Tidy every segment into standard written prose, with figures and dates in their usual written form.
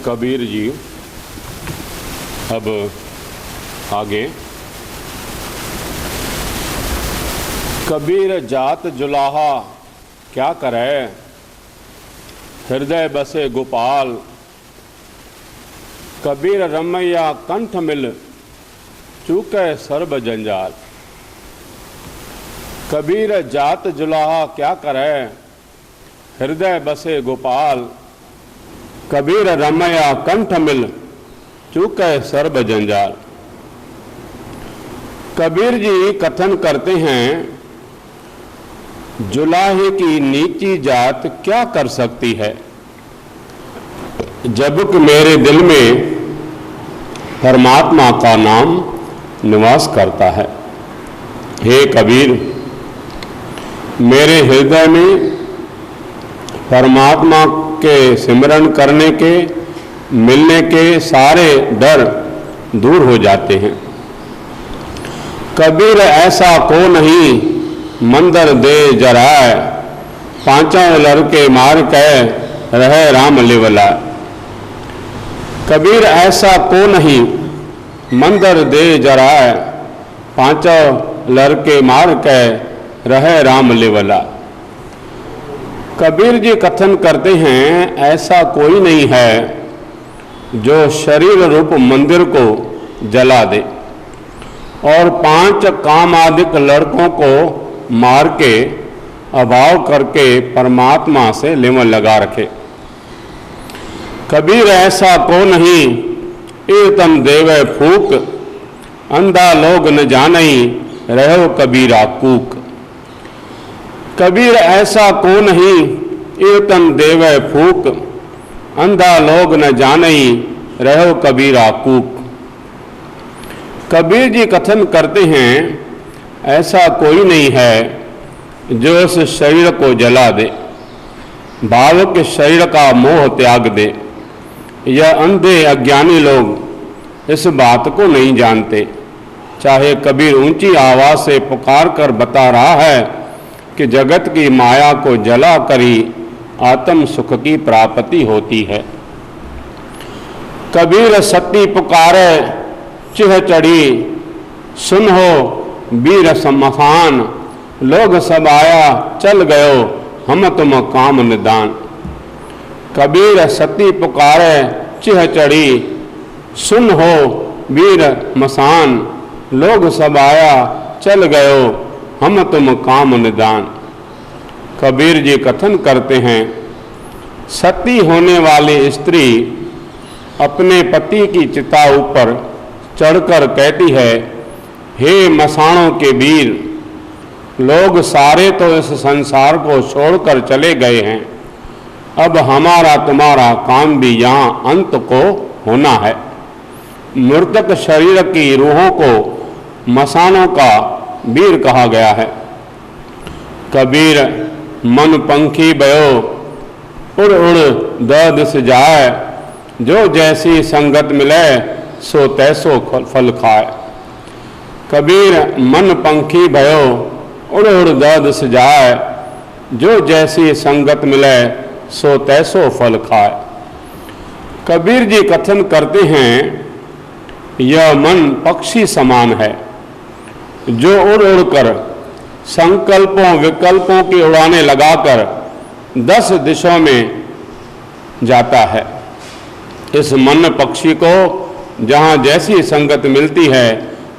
कबीर जी अब आगे। कबीर जात जुलाहा क्या करे, हृदय बसे गोपाल। कबीर रमैया कंठ मिल, चूके सर्ब जंजाल। कबीर जात जुलाहा क्या करे, हृदय बसे गोपाल। कबीर रमैया कंठ मिल, चूके सर्ब जंजाल। कबीर जी कथन करते हैं, जुलाहे की नीची जात क्या कर सकती है, जबकि मेरे दिल में परमात्मा का नाम निवास करता है। हे कबीर, मेरे हृदय में परमात्मा के सिमरन करने के, मिलने के सारे डर दूर हो जाते हैं। कबीर ऐसा को नहीं, मंदिर दे जराए। पांचों लड़के मार के रहे राम लेवला। कबीर ऐसा को नहीं, मंदिर दे जराए। पांचों लड़के मार के रहे राम लेवला। कबीर जी कथन करते हैं, ऐसा कोई नहीं है जो शरीर रूप मंदिर को जला दे और 5 कामादिक लड़कों को मार के अभाव करके परमात्मा से लिमन लगा रखे। कबीर ऐसा को नहीं, ईतम देवे फूक। अंधा लोग न जानई, रहो कबीरा कूक। कबीर ऐसा को नहीं, ईतम देवे फूक। अंधा लोग न जानई, रहो कबीरा कूक। कबीर जी कथन करते हैं, ऐसा कोई नहीं है जो इस शरीर को जला दे, भावुक शरीर का मोह त्याग दे। यह अंधे अज्ञानी लोग इस बात को नहीं जानते। चाहे कबीर ऊंची आवाज से पुकार कर बता रहा है कि जगत की माया को जला करी आत्म सुख की प्राप्ति होती है। कबीर सती पुकारे चिह चढ़ी, सुन हो वीर समसान। लोग सब आया चल गयो, हम तुम काम निदान। कबीर सती पुकारे चिह चढ़ी, सुन हो वीर मसान। लोग सब आया चल गयो, हम तुम काम निदान। कबीर जी कथन करते हैं, सती होने वाली स्त्री अपने पति की चिता ऊपर चढ़कर कहती है, हे मसाणों के वीर, लोग सारे तो इस संसार को छोड़कर चले गए हैं। अब हमारा तुम्हारा काम भी यहाँ अंत को होना है। मृतक शरीर की रूहों को मसानों का वीर कहा गया है। कबीर मन पंखी बयो, उड़ उड़ दर्द से जाए। जो जैसी संगत मिले, सो तैसो फल खाए। कबीर मन पंखी भयो, उड़ उड़ दर्द से जाए। जो जैसी संगत मिले, सो तैसो फल खाए। कबीर जी कथन करते हैं, यह मन पक्षी समान है जो उड़ उड़ कर संकल्पों विकल्पों की उड़ाने लगाकर 10 दिशाओं में जाता है। इस मन पक्षी को जहाँ जैसी संगत मिलती है,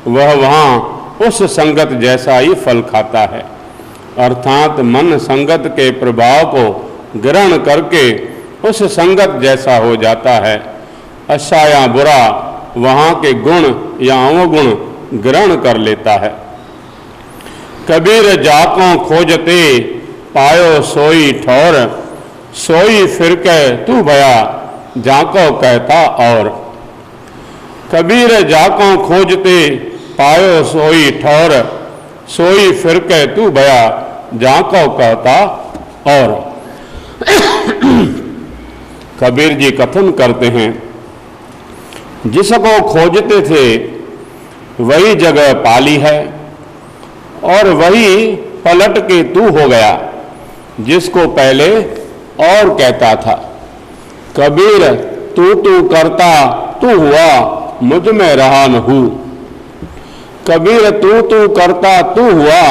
वह वहाँ उस संगत जैसा ही फल खाता है। अर्थात मन संगत के प्रभाव को ग्रहण करके उस संगत जैसा हो जाता है। अच्छा या बुरा वहाँ के गुण या अवगुण ग्रहण कर लेता है। कबीर जाकों खोजते, पायो सोई ठौर। सोई फिर के तू भया, जाको कहता और। कबीर जाकों खोजते, पायो सोई ठौर। सोई फिर के तू भया, जाको कहता और। कबीर जी कथन करते हैं, जिसको खोजते थे वही जगह पाली है और वही पलट के तू हो गया, जिसको पहले और कहता था। कबीर तू तू करता तू हुआ मुझ में रहा न हूँ। कबीर तू तू करता तू हुआ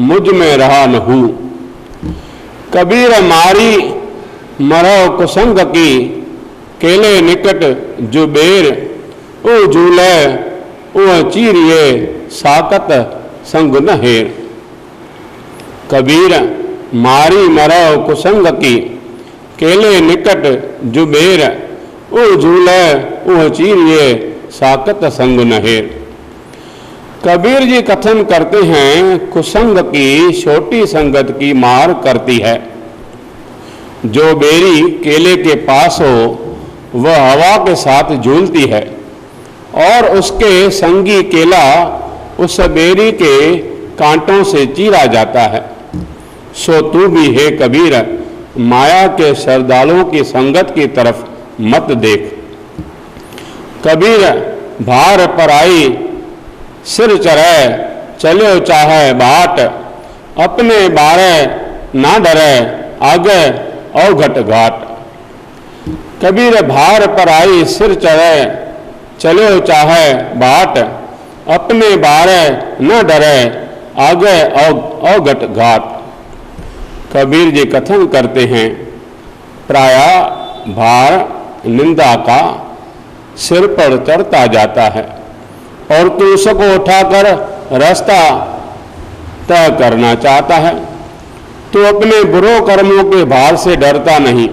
मुझ में रहा न हूँ। कबीर मारी मरो कुसंग की केले निकट जुबेर ओ झूले ओ चीरिए साकत संग न हेर। कबीर मारी मरो कुसंग की केले निकट जुबेर ओ झूले ओ चीरिए साकत संग न हेर। कबीर जी कथन करते हैं, कुसंग की छोटी संगत की मार करती है। जो बेरी केले के पास हो वह हवा के साथ झूलती है और उसके संगी केला उस बेरी के कांटों से चीरा जाता है। सो तू भी हे कबीर माया के श्रद्धालुओं की संगत की तरफ मत देख। कबीर भार पर आई सिर चढ़े चलो चाहे बाट, अपने बारे ना डरे आगे अवघट घाट। कबीर भार पर आई सिर चढ़े चलो चाहे बाट, अपने बारे न डरे आगे अवघट घाट। कबीर जी कथन करते हैं, प्राय भार निंदा का सिर पर चढ़ता जाता है और तू उसको उठाकर रास्ता तय करना चाहता है। तू अपने बुरे कर्मों के भार से डरता नहीं।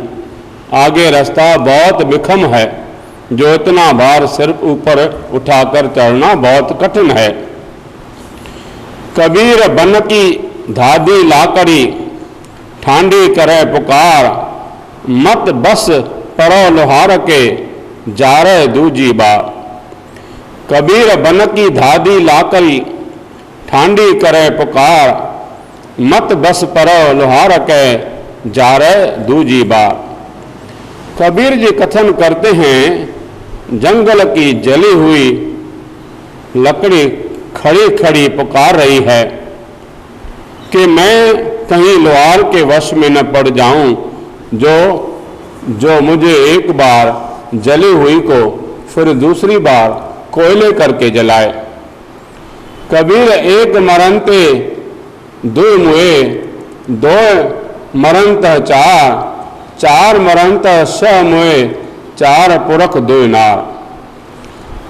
आगे रास्ता बहुत विषम है, जो इतना भार सिर्फ ऊपर उठाकर चढ़ना बहुत कठिन है। कबीर बन की धादी लाकड़ी ठांडी करे पुकार, मत बस परो लोहार के जारे दूजी बार। कबीर बन की धादी लाकड़ी ठांडी करे पुकार, मत बस परो लोहार के जारे दूजी बार। कबीर जी कथन करते हैं, जंगल की जली हुई लकड़ी खड़ी खड़ी पुकार रही है कि मैं कहीं लोहार के वश में न पड़ जाऊं, जो मुझे एक बार जली हुई को फिर दूसरी बार कोयले करके जलाए। कबीर एक मरनते दो मुए, दो मरनत चार, चार मरनत सह मुए, चार पुरख दो नार।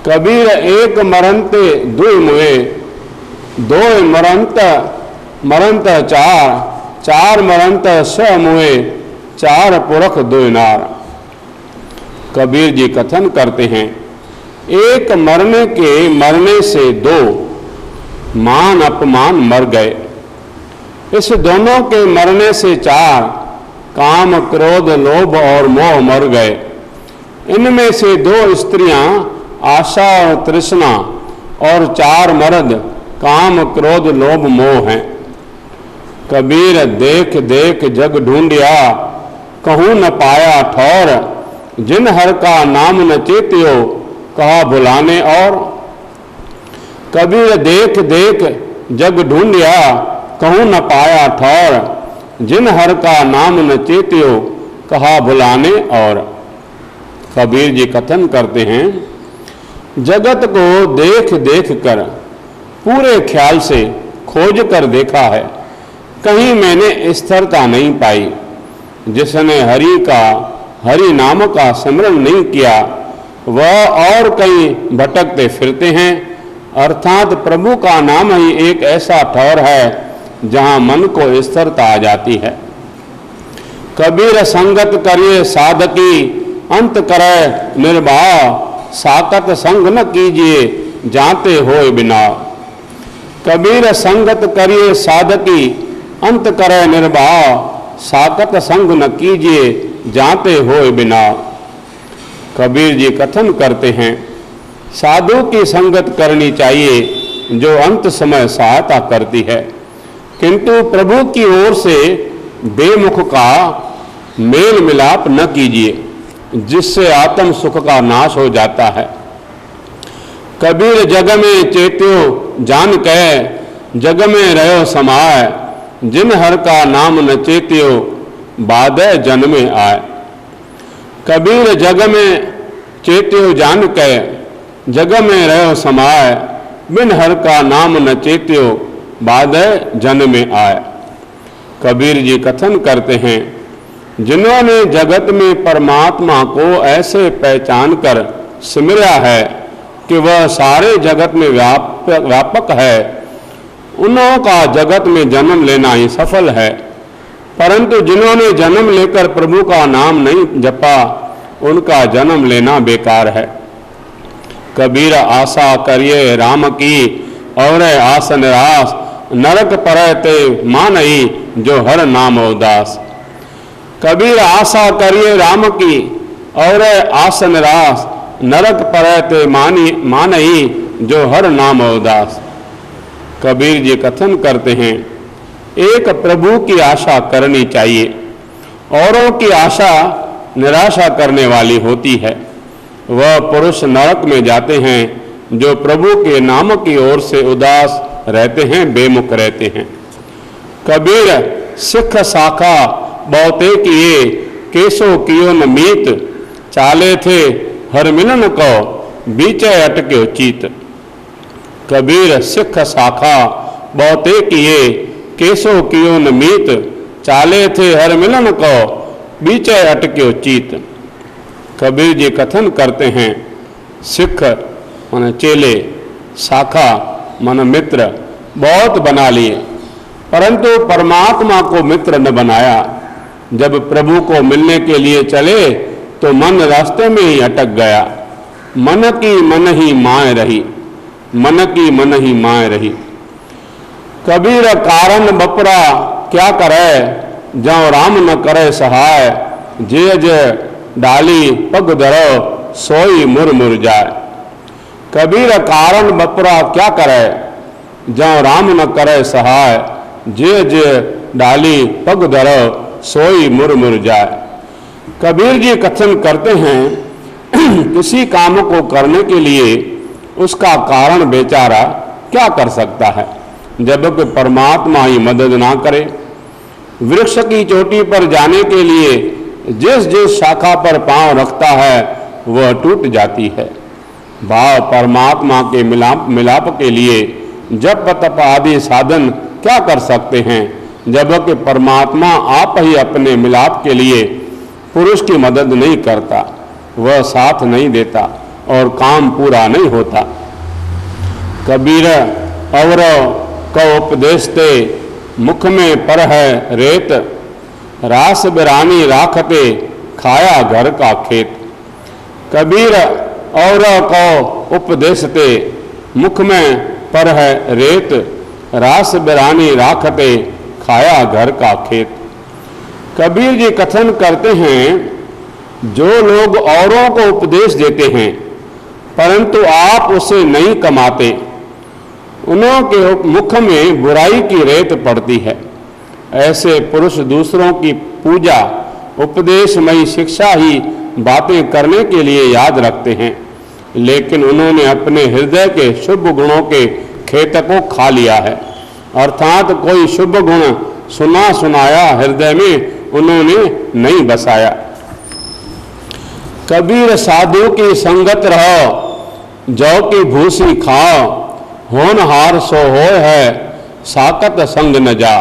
कबीर एक मरनते दो मुए, दो मरनत चार, चार मरनत सह मुए, चार पुरख दो नार। कबीर जी कथन करते हैं, एक मरने से दो मान अपमान मर गए। इस दोनों के मरने से चार काम क्रोध लोभ और मोह मर गए। इनमें से दो स्त्रियां आशा और तृष्णा और चार मर्द काम क्रोध लोभ मोह हैं। कबीर देख देख जग ढूंढिया कहूँ न पाया ठौर, जिन हर का नाम न चेत्यो कहा भुलाने और। कबीर देख देख जग ढूंढिया कहूँ न पाया ठौर, जिन हर का नाम न चेत्यो कहा भुलाने और। कबीर जी कथन करते हैं, जगत को देख देख कर पूरे ख्याल से खोज कर देखा है, कहीं मैंने स्थिरता नहीं पाई। जिसने हरि नाम का स्मरण नहीं किया वह और कहीं भटकते फिरते हैं, अर्थात प्रभु का नाम ही एक ऐसा ठौर है जहां मन को स्थिरता आ जाती है। कबीर संगत करिए साधकी अंत करे निर्भाव, साकत संग न कीजिए जाते होए बिना। कबीर संगत करिए साधकी अंत करे निर्भाव, साकत संग न कीजिए जाते होए बिना। कबीर जी कथन करते हैं, साधु की संगत करनी चाहिए जो अंत समय सहायता करती है, किंतु प्रभु की ओर से बेमुख का मेल मिलाप न कीजिए, जिससे आत्म सुख का नाश हो जाता है। कबीर जग में चेत्यो जान कह जग में रहो समाय, जिन हर का नाम न चेत्यो बादे जन्मे आए। कबीर जग में चेत्यो जान के, जग में रहो समाय, बिन हर का नाम न चेत्यो, बाद जन में आए। कबीर जी कथन करते हैं, जिन्होंने जगत में परमात्मा को ऐसे पहचान कर सिमरा है कि वह सारे जगत में व्यापक है, उन्हों का जगत में जन्म लेना ही सफल है। परंतु जिन्होंने जन्म लेकर प्रभु का नाम नहीं जपा, उनका जन्म लेना बेकार है। कबीर आशा करिए राम की, और आस निराश, नरक परते मानई, जो हर नाम उदास। कबीर आशा करिए राम की, और आस निराश, नरक परते मानई, जो हर नाम उदास। कबीर जी कथन करते हैं, एक प्रभु की आशा करनी चाहिए, औरों की आशा निराशा करने वाली होती है। वह पुरुष नरक में जाते हैं जो प्रभु के नाम की ओर से उदास रहते हैं, बेमुख रहते हैं। कबीर सिख शाखा बहुते किए, केसो कियो न मीत, चाले थे हर मिलन को, बीचे अटक्यो चीत। कबीर सिख शाखा बहुते किए, केसो कियो न मीत, चाले थे हर मिलन को, बीचे अटक्यो चीत। कबीर जी कथन करते हैं, सिख मन चेले, शाखा मन मित्र बहुत बना लिए, परंतु परमात्मा को मित्र न बनाया। जब प्रभु को मिलने के लिए चले तो मन रास्ते में ही अटक गया। मन की मन ही माय रही, मन की मन ही माय रही। कबीर कारण बपरा क्या करे, जौ राम न करे सहाय, जे जे डाली पग धरो, सोई मुर मुर जाए। कबीर कारण बपरा क्या करे, जौ राम न करे सहाय, जे जे डाली पग धरो, सोई मुर मुर जाए। कबीर जी कथन करते हैं, किसी काम को करने के लिए उसका कारण बेचारा क्या कर सकता है, जबकि परमात्मा ही मदद ना करे। वृक्ष की चोटी पर जाने के लिए जिस जिस शाखा पर पांव रखता है वह टूट जाती है। भाव परमात्मा के मिलाप के लिए जप तप आदि साधन क्या कर सकते हैं, जबकि परमात्मा आप ही अपने मिलाप के लिए पुरुष की मदद नहीं करता, वह साथ नहीं देता और काम पूरा नहीं होता। कबीर और को उपदेश ते, मुख में पर है रेत, रास बिरानी राखते, खाया घर का खेत। कबीर और को उपदेश ते, मुख में पर है रेत, रास बिरानी राखते, खाया घर का खेत। कबीर जी कथन करते हैं, जो लोग औरों को उपदेश देते हैं परंतु आप उसे नहीं कमाते, उन्हों के मुख में बुराई की रेत पड़ती है। ऐसे पुरुष दूसरों की पूजा उपदेशमयी शिक्षा ही बातें करने के लिए याद रखते हैं, लेकिन उन्होंने अपने हृदय के शुभ गुणों के खेत को खा लिया है, अर्थात कोई शुभ गुण सुना सुनाया हृदय में उन्होंने नहीं बसाया। कबीर साधु की संगत रहो, जौ की भूसी खाओ, होनहार सो होय है, साकत संग न जा।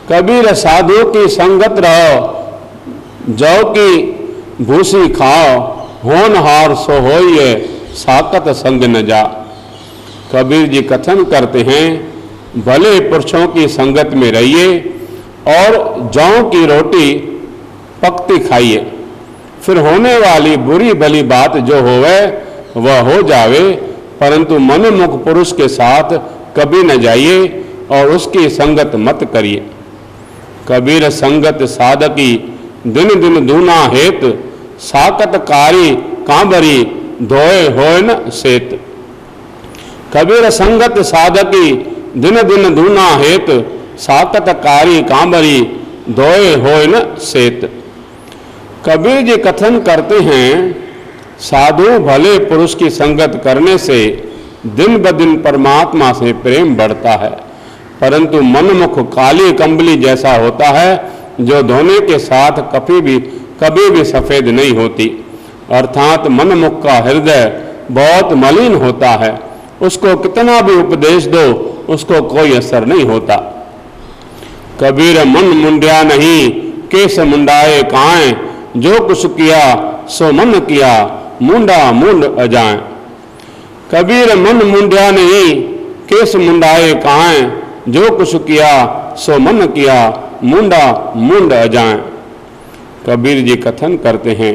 कबीर साधु की संगत रहो, जौ की भूसी खाओ, होनहार सो होय, साकत संग न जा। कबीर जी कथन करते हैं, भले पुरुषों की संगत में रहिए और जौ की रोटी पकती खाइए, फिर होने वाली बुरी भली बात जो होवे वह हो जावे, परंतु मनमुख पुरुष के साथ कभी न जाइए और उसकी संगत मत करिए। कबीर संगत साधकी दिन दिन दूना हेत, साकत कारी कांबरी धोए होय न सेत। कबीर संगत साधकी दिन दिन दूना हेत, साकत कारी कांबरी धोए होय न सेत। कबीर जी कथन करते हैं, साधु भले पुरुष की संगत करने से दिन ब दिन परमात्मा से प्रेम बढ़ता है, परंतु मनमुख काली कंबली जैसा होता है जो धोने के साथ कभी भी सफ़ेद नहीं होती। अर्थात मनमुख का हृदय बहुत मलिन होता है, उसको कितना भी उपदेश दो उसको कोई असर नहीं होता। कबीर मन मुंड्या नहीं केस मुंडाए काएं, जो कुछ किया सो मन किया मुंडा मुंड अजाएं। कबीर मन मुंड्या नहीं केस मुंडाए काएं, जो कुछ किया सो मन किया मुंडा मुंड अजाएं। कबीर जी कथन करते हैं,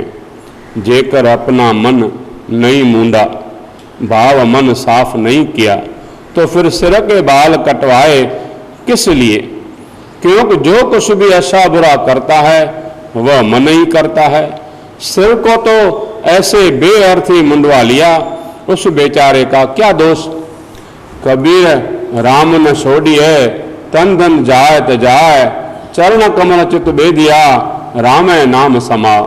जेकर अपना मन नहीं मुंडा, भाव मन साफ नहीं किया, तो फिर सिर के बाल कटवाए किस लिए? क्योंकि जो कुछ भी अच्छा बुरा करता है वह मन ही करता है। सिर को तो ऐसे बेअर्थ ही मुंडवा लिया, उस बेचारे का क्या दोष? कबीर राम न छोड़िए तन धन जाए त जाए, चरण कमल चित बेदिया राम नाम समाओ।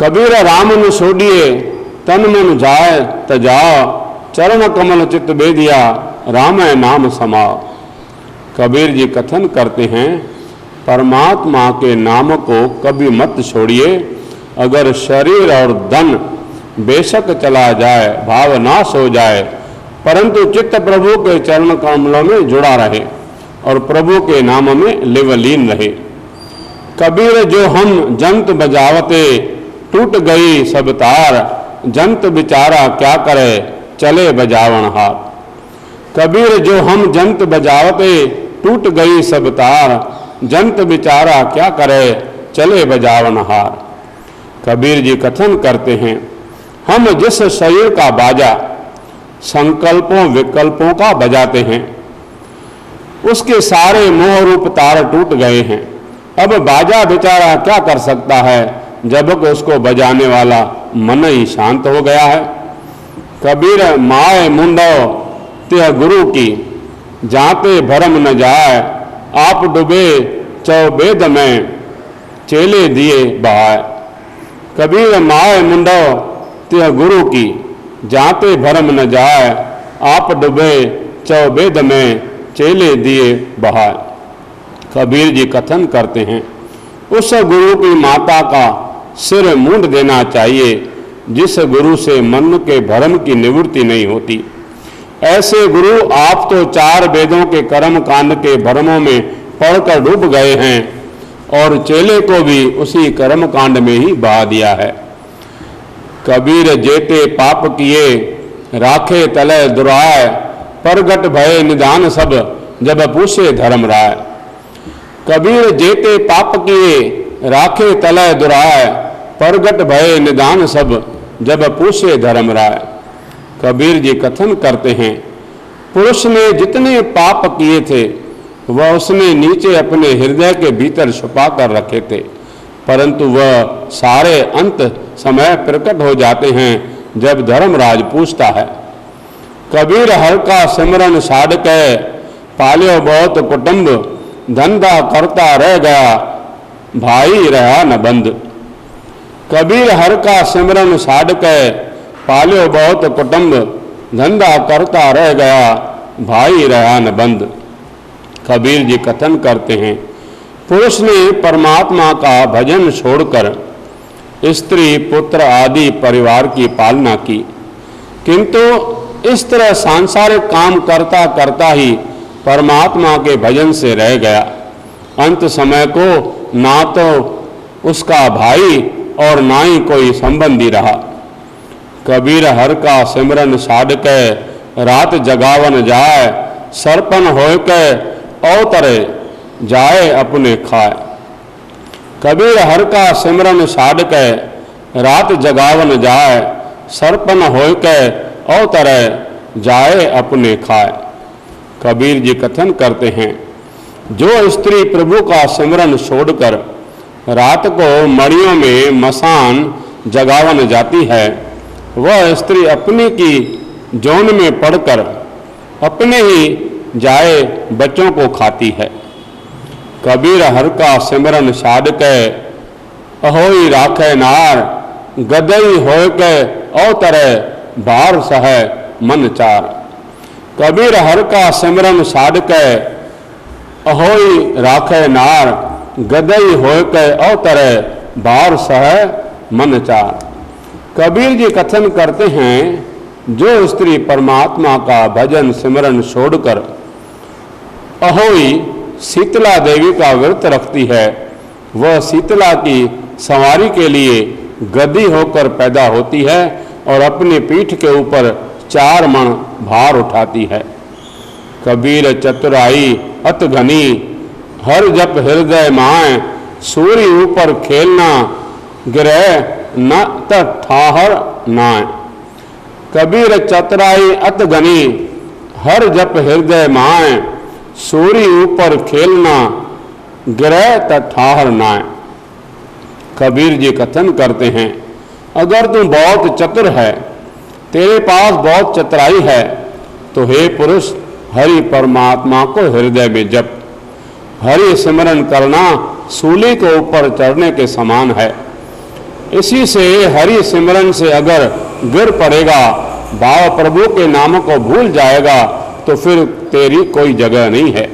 कबीर राम न छोड़िए तन मन जाए त जाओ, चरण कमल चित बेदिया राम नाम समाओ। कबीर जी कथन करते हैं, परमात्मा के नाम को कभी मत छोड़िए। अगर शरीर और धन बेशक चला जाए, भाव नाश हो जाए, परंतु चित्त प्रभु के चरण कमलों में जुड़ा रहे और प्रभु के नाम में लिवलीन रहे। कबीर जो हम जंत बजावते, टूट गई सब तार, जंत बिचारा क्या करे चले बजावन हार। कबीर जो हम जंत बजावते, टूट गई सब तार, जंत बिचारा क्या करे चले बजावन हार। कबीर जी कथन करते हैं, हम जिस शरीर का बाजा संकल्पों विकल्पों का बजाते हैं, उसके सारे मोह रूप तार टूट गए हैं। अब बाजा बेचारा क्या कर सकता है जबकि उसको बजाने वाला मन ही शांत हो गया है। कबीर माए मुंडो त्य गुरु की, जाते भरम न जाए, आप डूबे चौबेद में चेले दिए बहाए। कबीर माए मुंडो त्य गुरु की, जाते भरम न जाए, आप डूबे चौबेद में चेले दिए बहाए। कबीर जी कथन करते हैं, उस गुरु की माता का सिर मूंड देना चाहिए जिस गुरु से मन के भ्रम की निवृत्ति नहीं होती। ऐसे गुरु आप तो 4 वेदों के कर्म कांड के भ्रमों में पढ़कर डूब गए हैं और चेले को भी उसी कर्म कांड में ही बहा दिया है। कबीर जेते पाप किए राखे तले दुराय, प्रगट भय निदान सब जब पूछे धर्म राय। कबीर जेते पाप किए राखे तले दुराय, प्रगट भय निदान सब जब पूछे धर्म राय। कबीर जी कथन करते हैं, पुरुष ने जितने पाप किए थे वह उसने नीचे अपने हृदय के भीतर छुपा कर रखे थे, परंतु वह सारे अंत समय प्रकट हो जाते हैं जब धर्मराज पूछता है। कबीर हर का सिमरन साध के, पाल्यो बहुत कुटुंब, धंधा करता रह गया भाई रहा न बंद। कबीर हर का सिमरन साध के, पाल्यो बहुत कुटुंब, धंधा करता रह गया भाई रहा न बंद। कबीर जी कथन करते हैं, पुरुष ने परमात्मा का भजन छोड़कर स्त्री पुत्र आदि परिवार की पालना की, किंतु इस तरह सांसारिक काम करता करता ही परमात्मा के भजन से रह गया। अंत समय को ना तो उसका भाई और ना ही कोई संबंधी रहा। कबीर हर का सिमरन साध के, रात जगावन जाए, सरपन होय के अवतरे जाए अपने खाए। कबीर हर का सिमरन साध के, रात जगावन जाए, सरपन होय के अवतरे जाए अपने खाए। कबीर जी कथन करते हैं, जो स्त्री प्रभु का सिमरन छोड़कर रात को मड़ियों में मसान जगावन जाती है, वह स्त्री अपने की जौन में पड़कर अपने ही जाए बच्चों को खाती है। कबीर हर का सिमरन साध के, अहोई राखे नार, गदई होय के अवतरे भार सह मन चार। कबीर हर का सिमरन साध के, अहोई राखे नार, गदई होय के अवतरे भार सह मन चार। कबीर जी कथन करते हैं, जो स्त्री परमात्मा का भजन सिमरन छोड़कर अहोई शीतला देवी का व्रत रखती है, वह शीतला की संवारी के लिए गद्दी होकर पैदा होती है और अपनी पीठ के ऊपर 4 मण भार उठाती है। कबीर चतुराई अत घनी हर जप हृदय माए, सूर्य ऊपर खेलना गिरह न ठाहर नाय। कबीर चतुराई अत घनी हर जप हृदय माए, सूर्य ऊपर खेलना गिरह ठाहर नाय। कबीर जी कथन करते हैं, अगर तू बहुत चतुर है, तेरे पास बहुत चतुराई है, तो हे पुरुष हरि परमात्मा को हृदय में जप। हरि सिमरन करना सूली के ऊपर चढ़ने के समान है। इसी से हरि सिमरन से अगर गिर पड़ेगा, भाव प्रभु के नाम को भूल जाएगा, तो फिर तेरी कोई जगह नहीं है।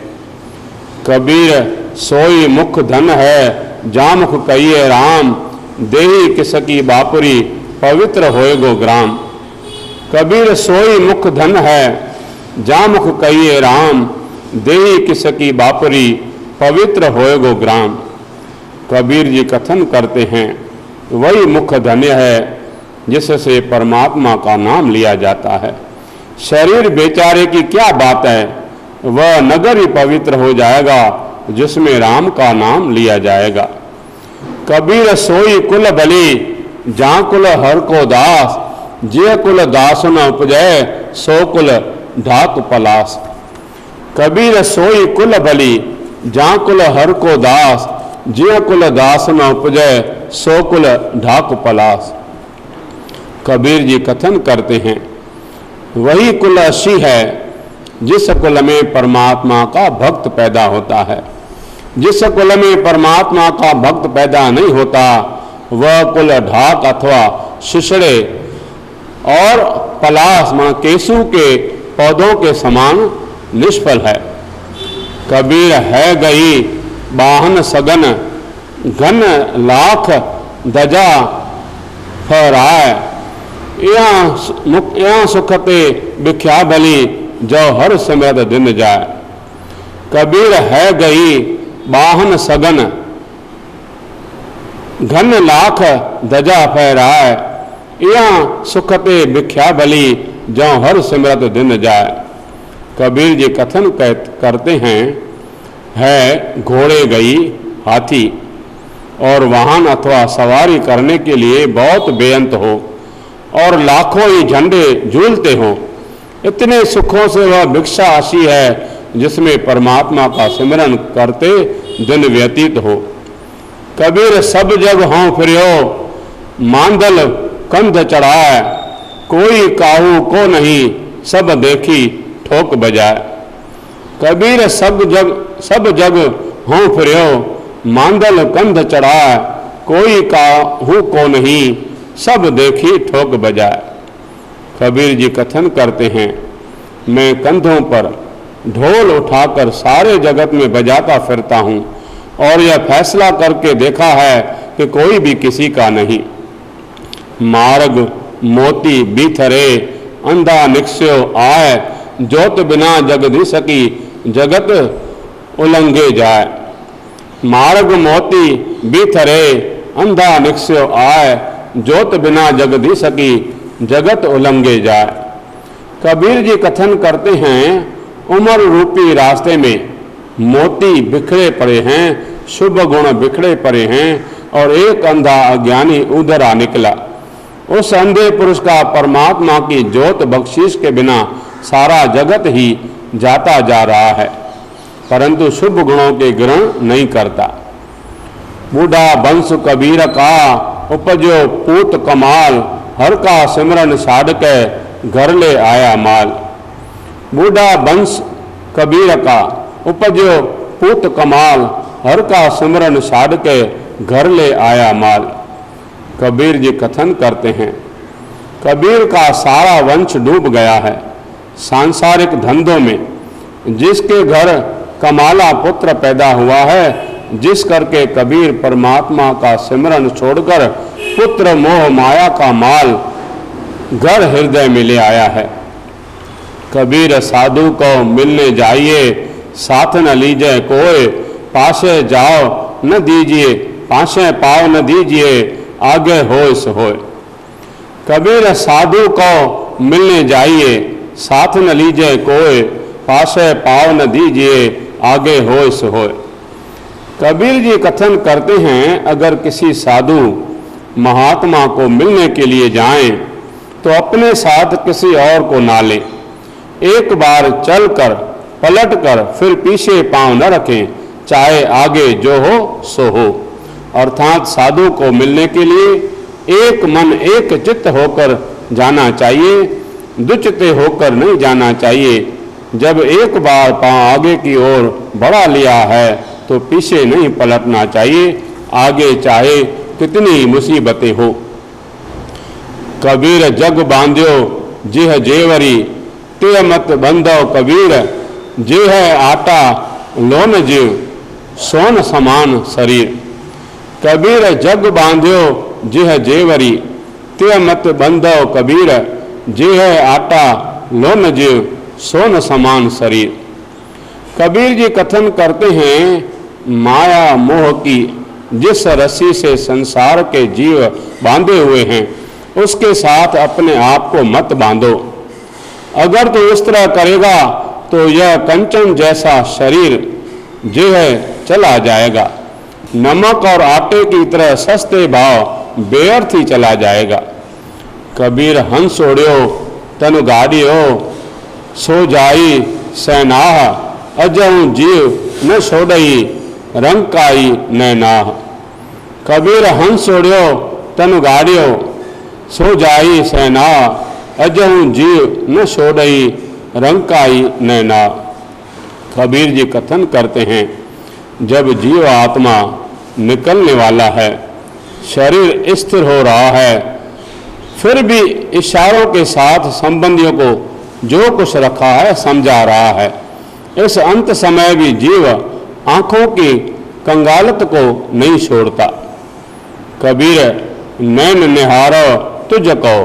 कबीर सोई मुख धन है, जामुख कहिए राम, देही किसकी बापुरी पवित्र होएगो ग्राम। कबीर सोई मुख धन है, जामुख कहिए राम, देही किसकी बापुरी पवित्र होएगो ग्राम। कबीर जी कथन करते हैं, वही मुख धन्य है जिससे परमात्मा का नाम लिया जाता है। शरीर बेचारे की क्या बात है, वह नगर ही पवित्र हो जाएगा जिसमें राम का नाम लिया जाएगा। कबीर सोई कुल बली, जा कुल हर को दास, जे कुल दास न उपजय, सो कुल ढाक पलास। कबीर सोई कुल बली, जा कुल हर को दास, जे कुल दास न उपजय, सो कुल ढाक पलास। कबीर जी कथन करते हैं, वही कुल असी है जिस कुल में परमात्मा का भक्त पैदा होता है। जिस कुल में परमात्मा का भक्त पैदा नहीं होता, वह कुल ढाक अथवा शिशड़े और पलास मां केसू के पौधों के समान निष्फल है। कबीर है गई बाहन सगन, घन लाख दजा फहराय, यहाँ सुखते बिख्या भली, जो हर समय दिन जाए। कबीर है गई बाहन सगन, घन लाख दजा फहराय, यहाँ सुखते बिख्या भली, जो हर सिमरत दिन जाए। कबीर जी कथन करते हैं, है घोड़े गई हाथी और वाहन अथवा सवारी करने के लिए बहुत बेअंत हो और लाखों ही झंडे झूलते हो, इतने सुखों से वह भिक्षा आशी है जिसमें परमात्मा का सिमरन करते दिन व्यतीत हो। कबीर सब जग हों फिर्यो, मांदल कंध चढ़ाए, कोई काहू को नहीं, सब देखी ठोक बजाए। कबीर सब जग हों फिर्यो, मांदल कंध चढ़ाए, कोई काहू को नहीं, सब देखी ठोक बजाए। कबीर जी कथन करते हैं, मैं कंधों पर ढोल उठाकर सारे जगत में बजाता फिरता हूँ और यह फैसला करके देखा है कि कोई भी किसी का नहीं। मार्ग मोती बीथरे, अंधा निक्स्यो आए, जोत बिना जगदी सकी, जगत उलंघे जाए। मार्ग मोती बीथरे, अंधा निक्स्यो आए, जोत बिना जगदी सकी, जगत उलंघे जाए। कबीर जी कथन करते हैं, उम्र रूपी रास्ते में मोती बिखरे पड़े हैं, शुभ गुण बिखरे पड़े हैं और एक अंधा अज्ञानी उधर आ निकला। उस अंधे पुरुष का परमात्मा की ज्योत बख्शीश के बिना सारा जगत ही जाता जा रहा है, परंतु शुभ गुणों के ग्रहण नहीं करता। बूढ़ा बंश कबीर का उपजो पूत कमाल, हर का सिमरन छाड़ के घर ले आया माल। बूढ़ा बंश कबीर का उपजो पूत कमाल, हर का सिमरन छाड़ के घर ले आया माल। कबीर जी कथन करते हैं, कबीर का सारा वंश डूब गया है सांसारिक धंधों में। जिसके घर कमाला पुत्र पैदा हुआ है जिस करके कबीर परमात्मा का सिमरन छोड़कर पुत्र मोह माया का माल घर हृदय में ले आया है। कबीर साधु को मिलने जाइए, साथ न लीजिए कोई, पासे जाओ न दीजिए, पासे पाव न दीजिए, आगे होय सो होय। कबीर साधु को मिलने जाइए, साथ न लीजिए कोई, पासे पाव न दीजिए, आगे होय सो होय। कबीर जी कथन करते हैं, अगर किसी साधु महात्मा को मिलने के लिए जाएं तो अपने साथ किसी और को ना लें। एक बार चलकर पलट कर फिर पीछे पांव न रखें, चाहे आगे जो हो सो हो। अर्थात साधु को मिलने के लिए एक मन एक चित्त होकर जाना चाहिए, दुचित्त होकर नहीं जाना चाहिए। जब एक बार पांव आगे की ओर बढ़ा लिया है तो पीछे नहीं पलटना चाहिए, आगे चाहे कितनी मुसीबतें हो। कबीर जग बांध्यो जिह जेवरी, ते मत बंधो कबीर, जे है आटा लोन जीव, सोन समान शरीर। कबीर जग बांध्यो जिह जेवरी, ते मत बंधो कबीर, जे है आटा लोन जीव, सोन समान शरीर। कबीर जी कथन करते हैं, माया मोह की जिस रस्सी से संसार के जीव बांधे हुए हैं उसके साथ अपने आप को मत बांधो। अगर तो इस तरह करेगा तो यह कंचन जैसा शरीर जो है चला जाएगा, नमक और आटे की तरह सस्ते भाव बेअर्थ ही चला जाएगा। कबीर हंस ओढ़ियो तनु गाड़ियो, सो जाई सैनाह, अजहु जीव न छोड़ई, रंकाई नैनाह। कबीर हंस ओढ़ियो तनु गाड़ियो, सो जाई सैनाह, अजहु जीव न छोड़ई, रंकाई नैनाह। कबीर जी कथन करते हैं, जब जीव आत्मा निकलने वाला है, शरीर स्थिर हो रहा है, फिर भी इशारों के साथ संबंधियों को जो कुछ रखा है समझा रहा है। इस अंत समय भी जीव आंखों की कंगालत को नहीं छोड़ता। कबीर नैन निहारो तुझ को,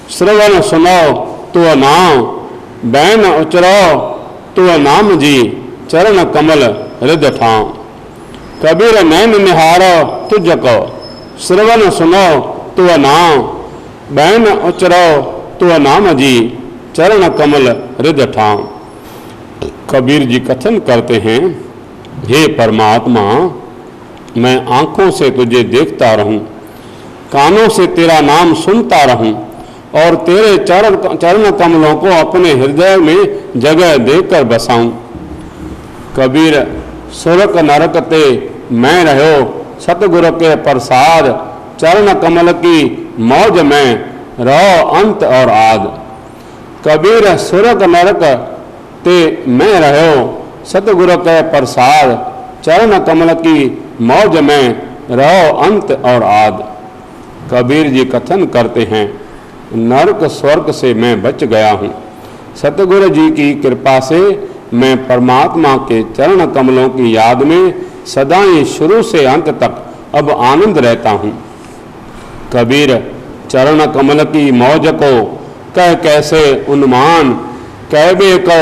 श्रवण सुनो तू नाम, बैन उचरो तू नाम जी, चरण कमल हृदय ठाम। कबीर नैन निहारो तुझ को, श्रवण सुनो तू नाम, बैन उचरो तू नाम जी, चरण कमल हृदय ठाम। कबीर जी कथन करते हैं, हे परमात्मा, मैं आंखों से तुझे देखता रहूं, कानों से तेरा नाम सुनता रहूं और तेरे चरण कमलों को अपने हृदय में जगह देकर बसाऊं। कबीर सुरक नरक ते मैं रहो, सतगुरु के प्रसाद, चरण कमल की मौज में रहो अंत और आद। कबीर सुरक नरक ते मैं रहो, सतगुरु के प्रसाद, चरण कमल की मौज में रहो अंत और आद। कबीर जी कथन करते हैं, नरक स्वर्ग से मैं बच गया हूँ। सतगुरु जी की कृपा से मैं परमात्मा के चरण कमलों की याद में सदा ही शुरू से अंत तक अब आनंद रहता हूँ। कबीर चरण कमल की मौज को कह कैसे उन्मान, कहबे को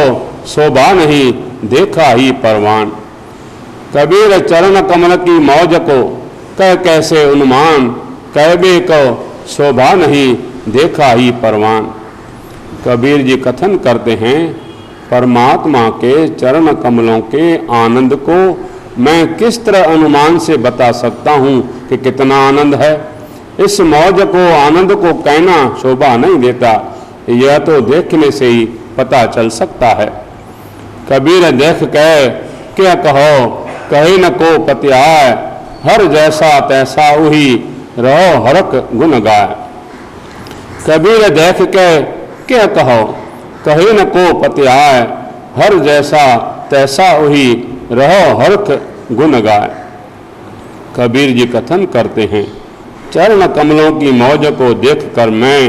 शोभा नहीं देखा ही परवान। कबीर चरण कमल की मौज को कह कैसे उन्मान, कहबे को शोभा नहीं देखा ही परवान। कबीर जी कथन करते हैं, परमात्मा के चरण कमलों के आनंद को मैं किस तरह अनुमान से बता सकता हूँ कि कितना आनंद है। इस मौज को आनंद को कहना शोभा नहीं देता, यह तो देखने से ही पता चल सकता है। कबीर देख कह क्या कहो, कहे न को पत्याय, हर जैसा तैसा वही रहो हरक गुण गाय। कबीर देख के क्या कहो, कहे न को पत्याय, हर जैसा तैसा वही रहो हरक गुण गाय। कबीर जी कथन करते हैं, चरण कमलों की मौज को देखकर मैं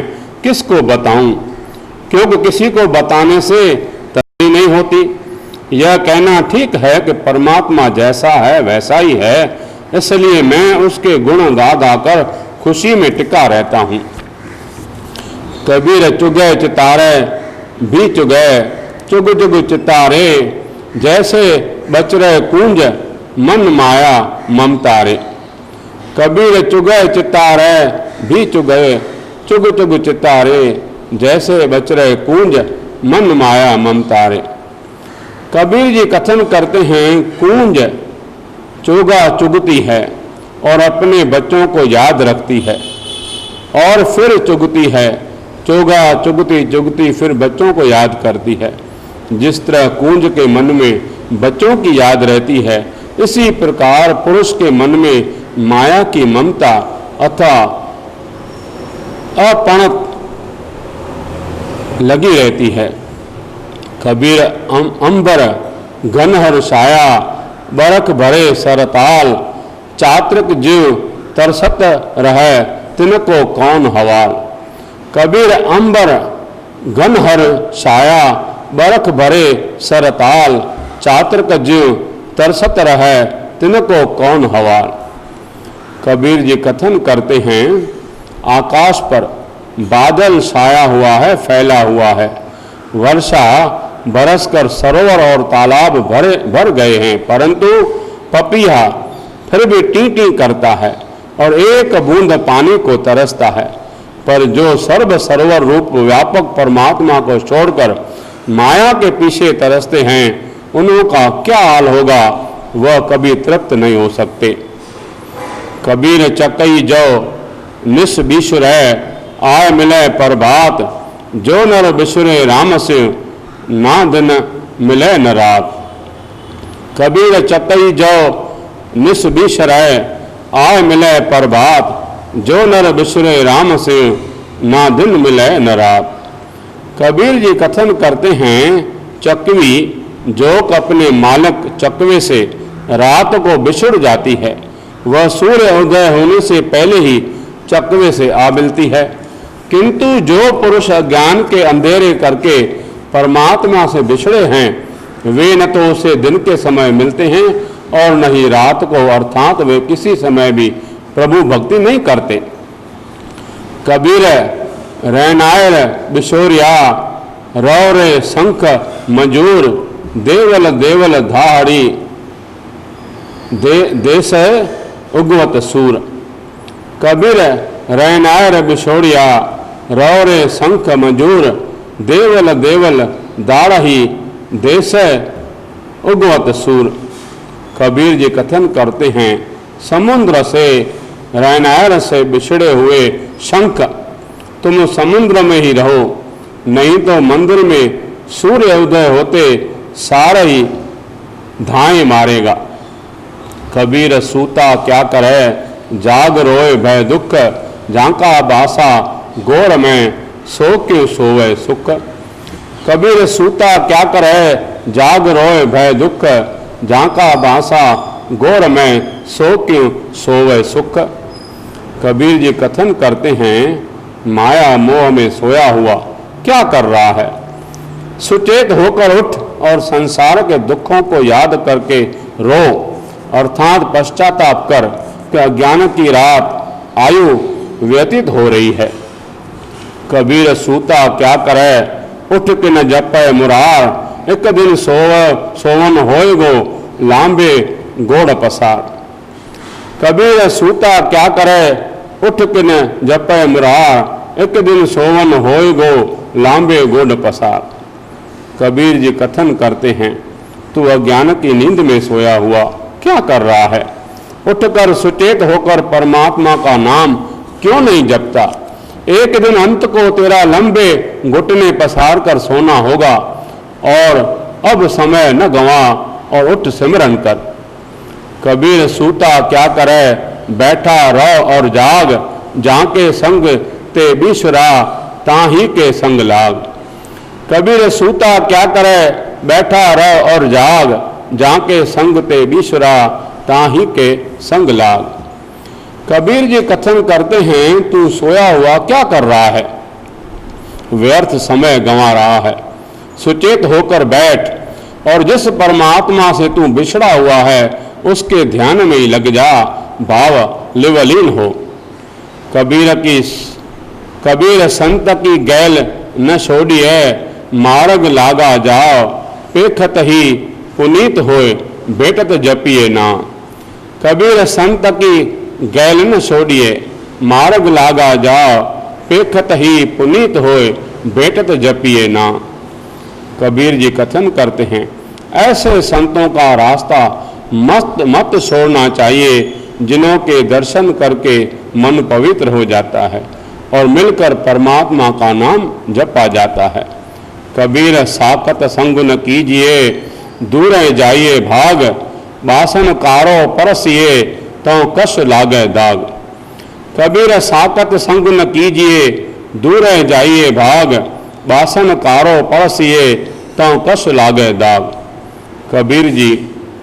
किसको बताऊं, क्योंकि किसी को बताने से तसल्ली नहीं होती। यह कहना ठीक है कि परमात्मा जैसा है वैसा ही है, इसलिए मैं उसके गुण गा गा कर खुशी में टिका रहता हूँ। कबीर चुगे चितारे भी चुगे चुग चुग चितारे, जैसे बच रहे कुंज मन माया ममतारे। कबीर चुगे चितारे भी चुगे चुग चुग चितारे, जैसे बच रहे कुंज मन माया ममतारे। कबीर जी कथन करते हैं कुंज चुगा चुगती है और अपने बच्चों को याद रखती है और फिर चुगती है, चोगा चुगती चुगती फिर बच्चों को याद करती है। जिस तरह कुंज के मन में बच्चों की याद रहती है, इसी प्रकार पुरुष के मन में माया की ममता अथवा अपणत लगी रहती है। कबीर अंबर घनहर छाया बरख भरे सरताल, चात्रिक जीव तरसत रहे तिनको कौन हवाल। कबीर अंबर घनहर छाया बरख भरे सरताल, चात्रिक जीव तरसत रहे तिनको कौन हवाल। कबीर जी कथन करते हैं आकाश पर बादल छाया हुआ है, फैला हुआ है, वर्षा बरसकर सरोवर और तालाब भर गए हैं, परंतु पपीहा फिर भी टी टी करता है और एक बूंद पानी को तरसता है। पर जो सर्व सरोवर रूप व्यापक परमात्मा को छोड़कर माया के पीछे तरसते हैं, उनका क्या हाल होगा, वह कभी तृप्त नहीं हो सकते। कबीर चकई जो निस बिसुरे आय मिले प्रभात, जो नर बिसुरे राम से ना दिन मिले न रात। कबीर चकई जो निस बिसुरे आय मिले प्रभात, जो नर बिसुरे राम से ना दिन मिले न रात। कबीर जी कथन करते हैं चकवी जोक अपने मालिक चकवे से रात को बिछुड़ जाती है, वह सूर्य उदय होने से पहले ही चकवे से आ मिलती है। किंतु जो पुरुष ज्ञान के अंधेरे करके परमात्मा से बिछड़े हैं, वे न तो उसे दिन के समय मिलते हैं और न ही रात को, अर्थात वे किसी समय भी प्रभु भक्ति नहीं करते। कबीर रैनायर बिशोरिया रौरे शंख मजूर, देवल देवल धाड़ी देश उगवत सूर। कबीर रैनायर बिशोरिया रौरे शंख मजूर, देवल देवल दाढ़ी देश उगवत सूर। कबीर जी कथन करते हैं समुद्र से रैनायर से बिछड़े हुए शंख, तुम समुद्र में ही रहो, नहीं तो मंदिर में सूर्य उदय होते सारा ही धाए मारेगा। कबीर सूता क्या करे जाग रोए भय दुख, झांका बासा गोर में सो क्यों सोवे सुख। कबीर सूता क्या करे जाग रोए भय दुख, झांका बासा गोर में सो क्यों सोवे सुख। कबीर जी कथन करते हैं माया मोह में सोया हुआ क्या कर रहा है, सुचेत होकर उठ और संसार के दुखों को याद करके रो, अर्थात पश्चाताप कर कि अज्ञान की रात आयु व्यतीत हो रही है। कबीर सूता क्या करे उठ के न जपे मुरार, एक दिन सोवन होए गो लांबे गोड़ पसार। कबीर सूता क्या करे उठ के न जपे मुरार, एक दिन सोवन होए गो लांबे गोड़ पसार। कबीर जी कथन करते हैं तू अज्ञान की नींद में सोया हुआ क्या कर रहा है, उठकर सुचेत होकर परमात्मा का नाम क्यों नहीं जपता। एक दिन अंत को तेरा लंबे घुटने पसार कर सोना होगा, और अब समय न गंवा और उठ सिमरन कर। कबीर सूता क्या करे बैठा रह और जाग, जाके संग ते बिसरा ताही के संग लाग। कबीर सूता क्या करे बैठा रह और जाग, जाके संग ते बिसरा ताही के संग लाग। कबीर जी कथन करते हैं तू सोया हुआ क्या कर रहा है, व्यर्थ समय गंवा रहा है, सुचेत होकर बैठ, और जिस परमात्मा से तू बिछड़ा हुआ है उसके ध्यान में ही लग जा, भाव लिवलीन हो। कबीर संत की गैल न छोड़िए, मार्ग लागा जाओ, पेखत ही पुनीत होए, बेटत जपिए ना। कबीर संत की गैल न छोड़िए, मार्ग लागा जाओ, पेखत ही पुनीत होए, बेटत जपिए ना। कबीर जी कथन करते हैं, ऐसे संतों का रास्ता मत छोड़ना चाहिए जिन्हों के दर्शन करके मन पवित्र हो जाता है और मिलकर परमात्मा का नाम जपा जाता है। कबीर साकत संग न कीजिए, दूर जाइए भाग, बासन कारो परसिए, तो कश लागे दाग। कबीर साकत संग न कीजिए, दूर जाइए भाग, बासन कारो परसिए, तो कश लागे दाग। कबीर जी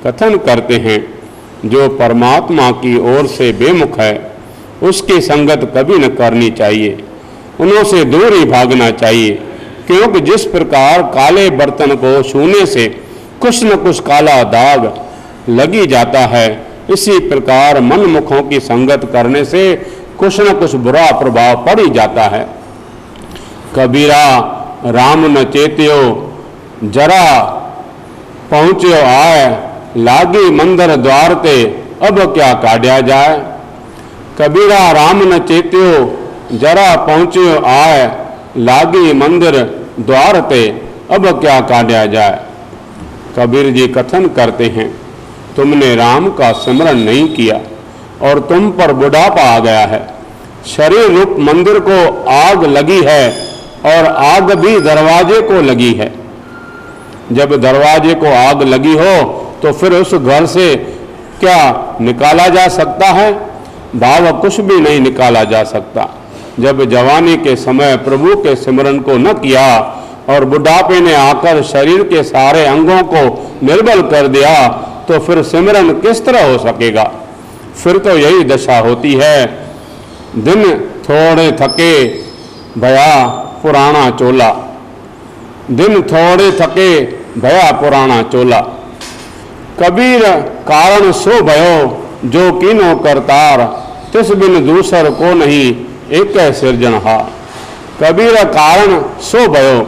कथन करते हैं, जो परमात्मा की ओर से बेमुख है उसकी संगत कभी न करनी चाहिए, उन्हों से दूर ही भागना चाहिए, क्योंकि जिस प्रकार काले बर्तन को छूने से कुछ न कुछ काला दाग लगी जाता है, इसी प्रकार मनमुखों की संगत करने से कुछ न कुछ बुरा प्रभाव पड़ ही जाता है। कबीरा राम न चेत्यो, जरा पहुँच्यो आए, लागी मंदिर द्वार ते, अब क्या काढ़िया जाए। कबीरा राम न चेत्यो, जरा पहुँच्यो आए, लागी मंदिर द्वार ते, अब क्या काढ़िया जाए। कबीर जी कथन करते हैं, तुमने राम का स्मरण नहीं किया और तुम पर बुढ़ापा आ गया है। शरीर रूप मंदिर को आग लगी है और आग भी दरवाजे को लगी है। जब दरवाजे को आग लगी हो तो फिर उस घर से क्या निकाला जा सकता है? भाव कुछ भी नहीं निकाला जा सकता। जब जवानी के समय प्रभु के सिमरन को न किया और बुढ़ापे ने आकर शरीर के सारे अंगों को निर्बल कर दिया, तो फिर सिमरन किस तरह हो सकेगा? फिर तो यही दशा होती है, दिन थोड़े थके भया पुराना चोला, दिन थोड़े थके भया पुराना चोला। कबीर कारण सो भयो जो कीनो करतार, तिस बिन दूसर को नहीं एक सिरजनहार। कबीर कारण सो भयो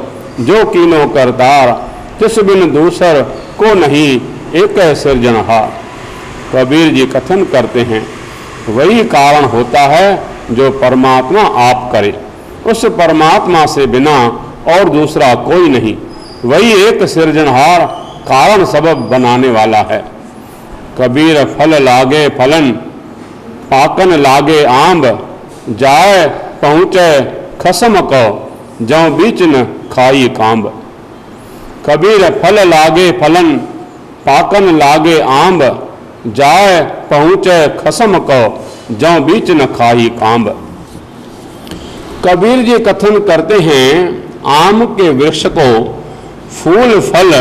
जो कीनो करतार, तिस बिन दूसर को नहीं एक सिरजनहार। कबीर जी कथन करते हैं, वही कारण होता है जो परमात्मा आप करे, उस परमात्मा से बिना और दूसरा कोई नहीं। वही एक सिरजनहार कारण सबब बनाने वाला है। कबीर फल लागे फलन, पाकन लागे आंब, जाए पहुँचे खसम को, जौ बीच न खाई कांब। कबीर फल लागे फलन, पाकन लागे आंब, जाए पहुँचे खसम को, जौ बीच न खाई कांब। कबीर जी कथन करते हैं, आम के वृक्ष को फूल फल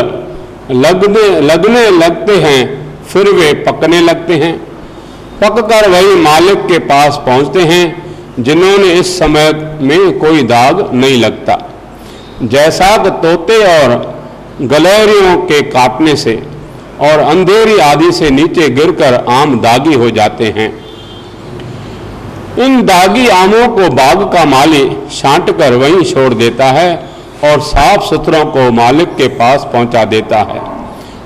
लगने लगते हैं, फिर वे पकने लगते हैं। पककर वही मालिक के पास पहुंचते हैं जिन्होंने इस समय में कोई दाग नहीं लगता। जैसा कि तोते और गलेरियों के काटने से और अंधेरी आदि से नीचे गिरकर आम दागी हो जाते हैं। इन दागी आमों को बाग का माली छांट कर वहीं छोड़ देता है और साफ सुथरों को मालिक के पास पहुंचा देता है।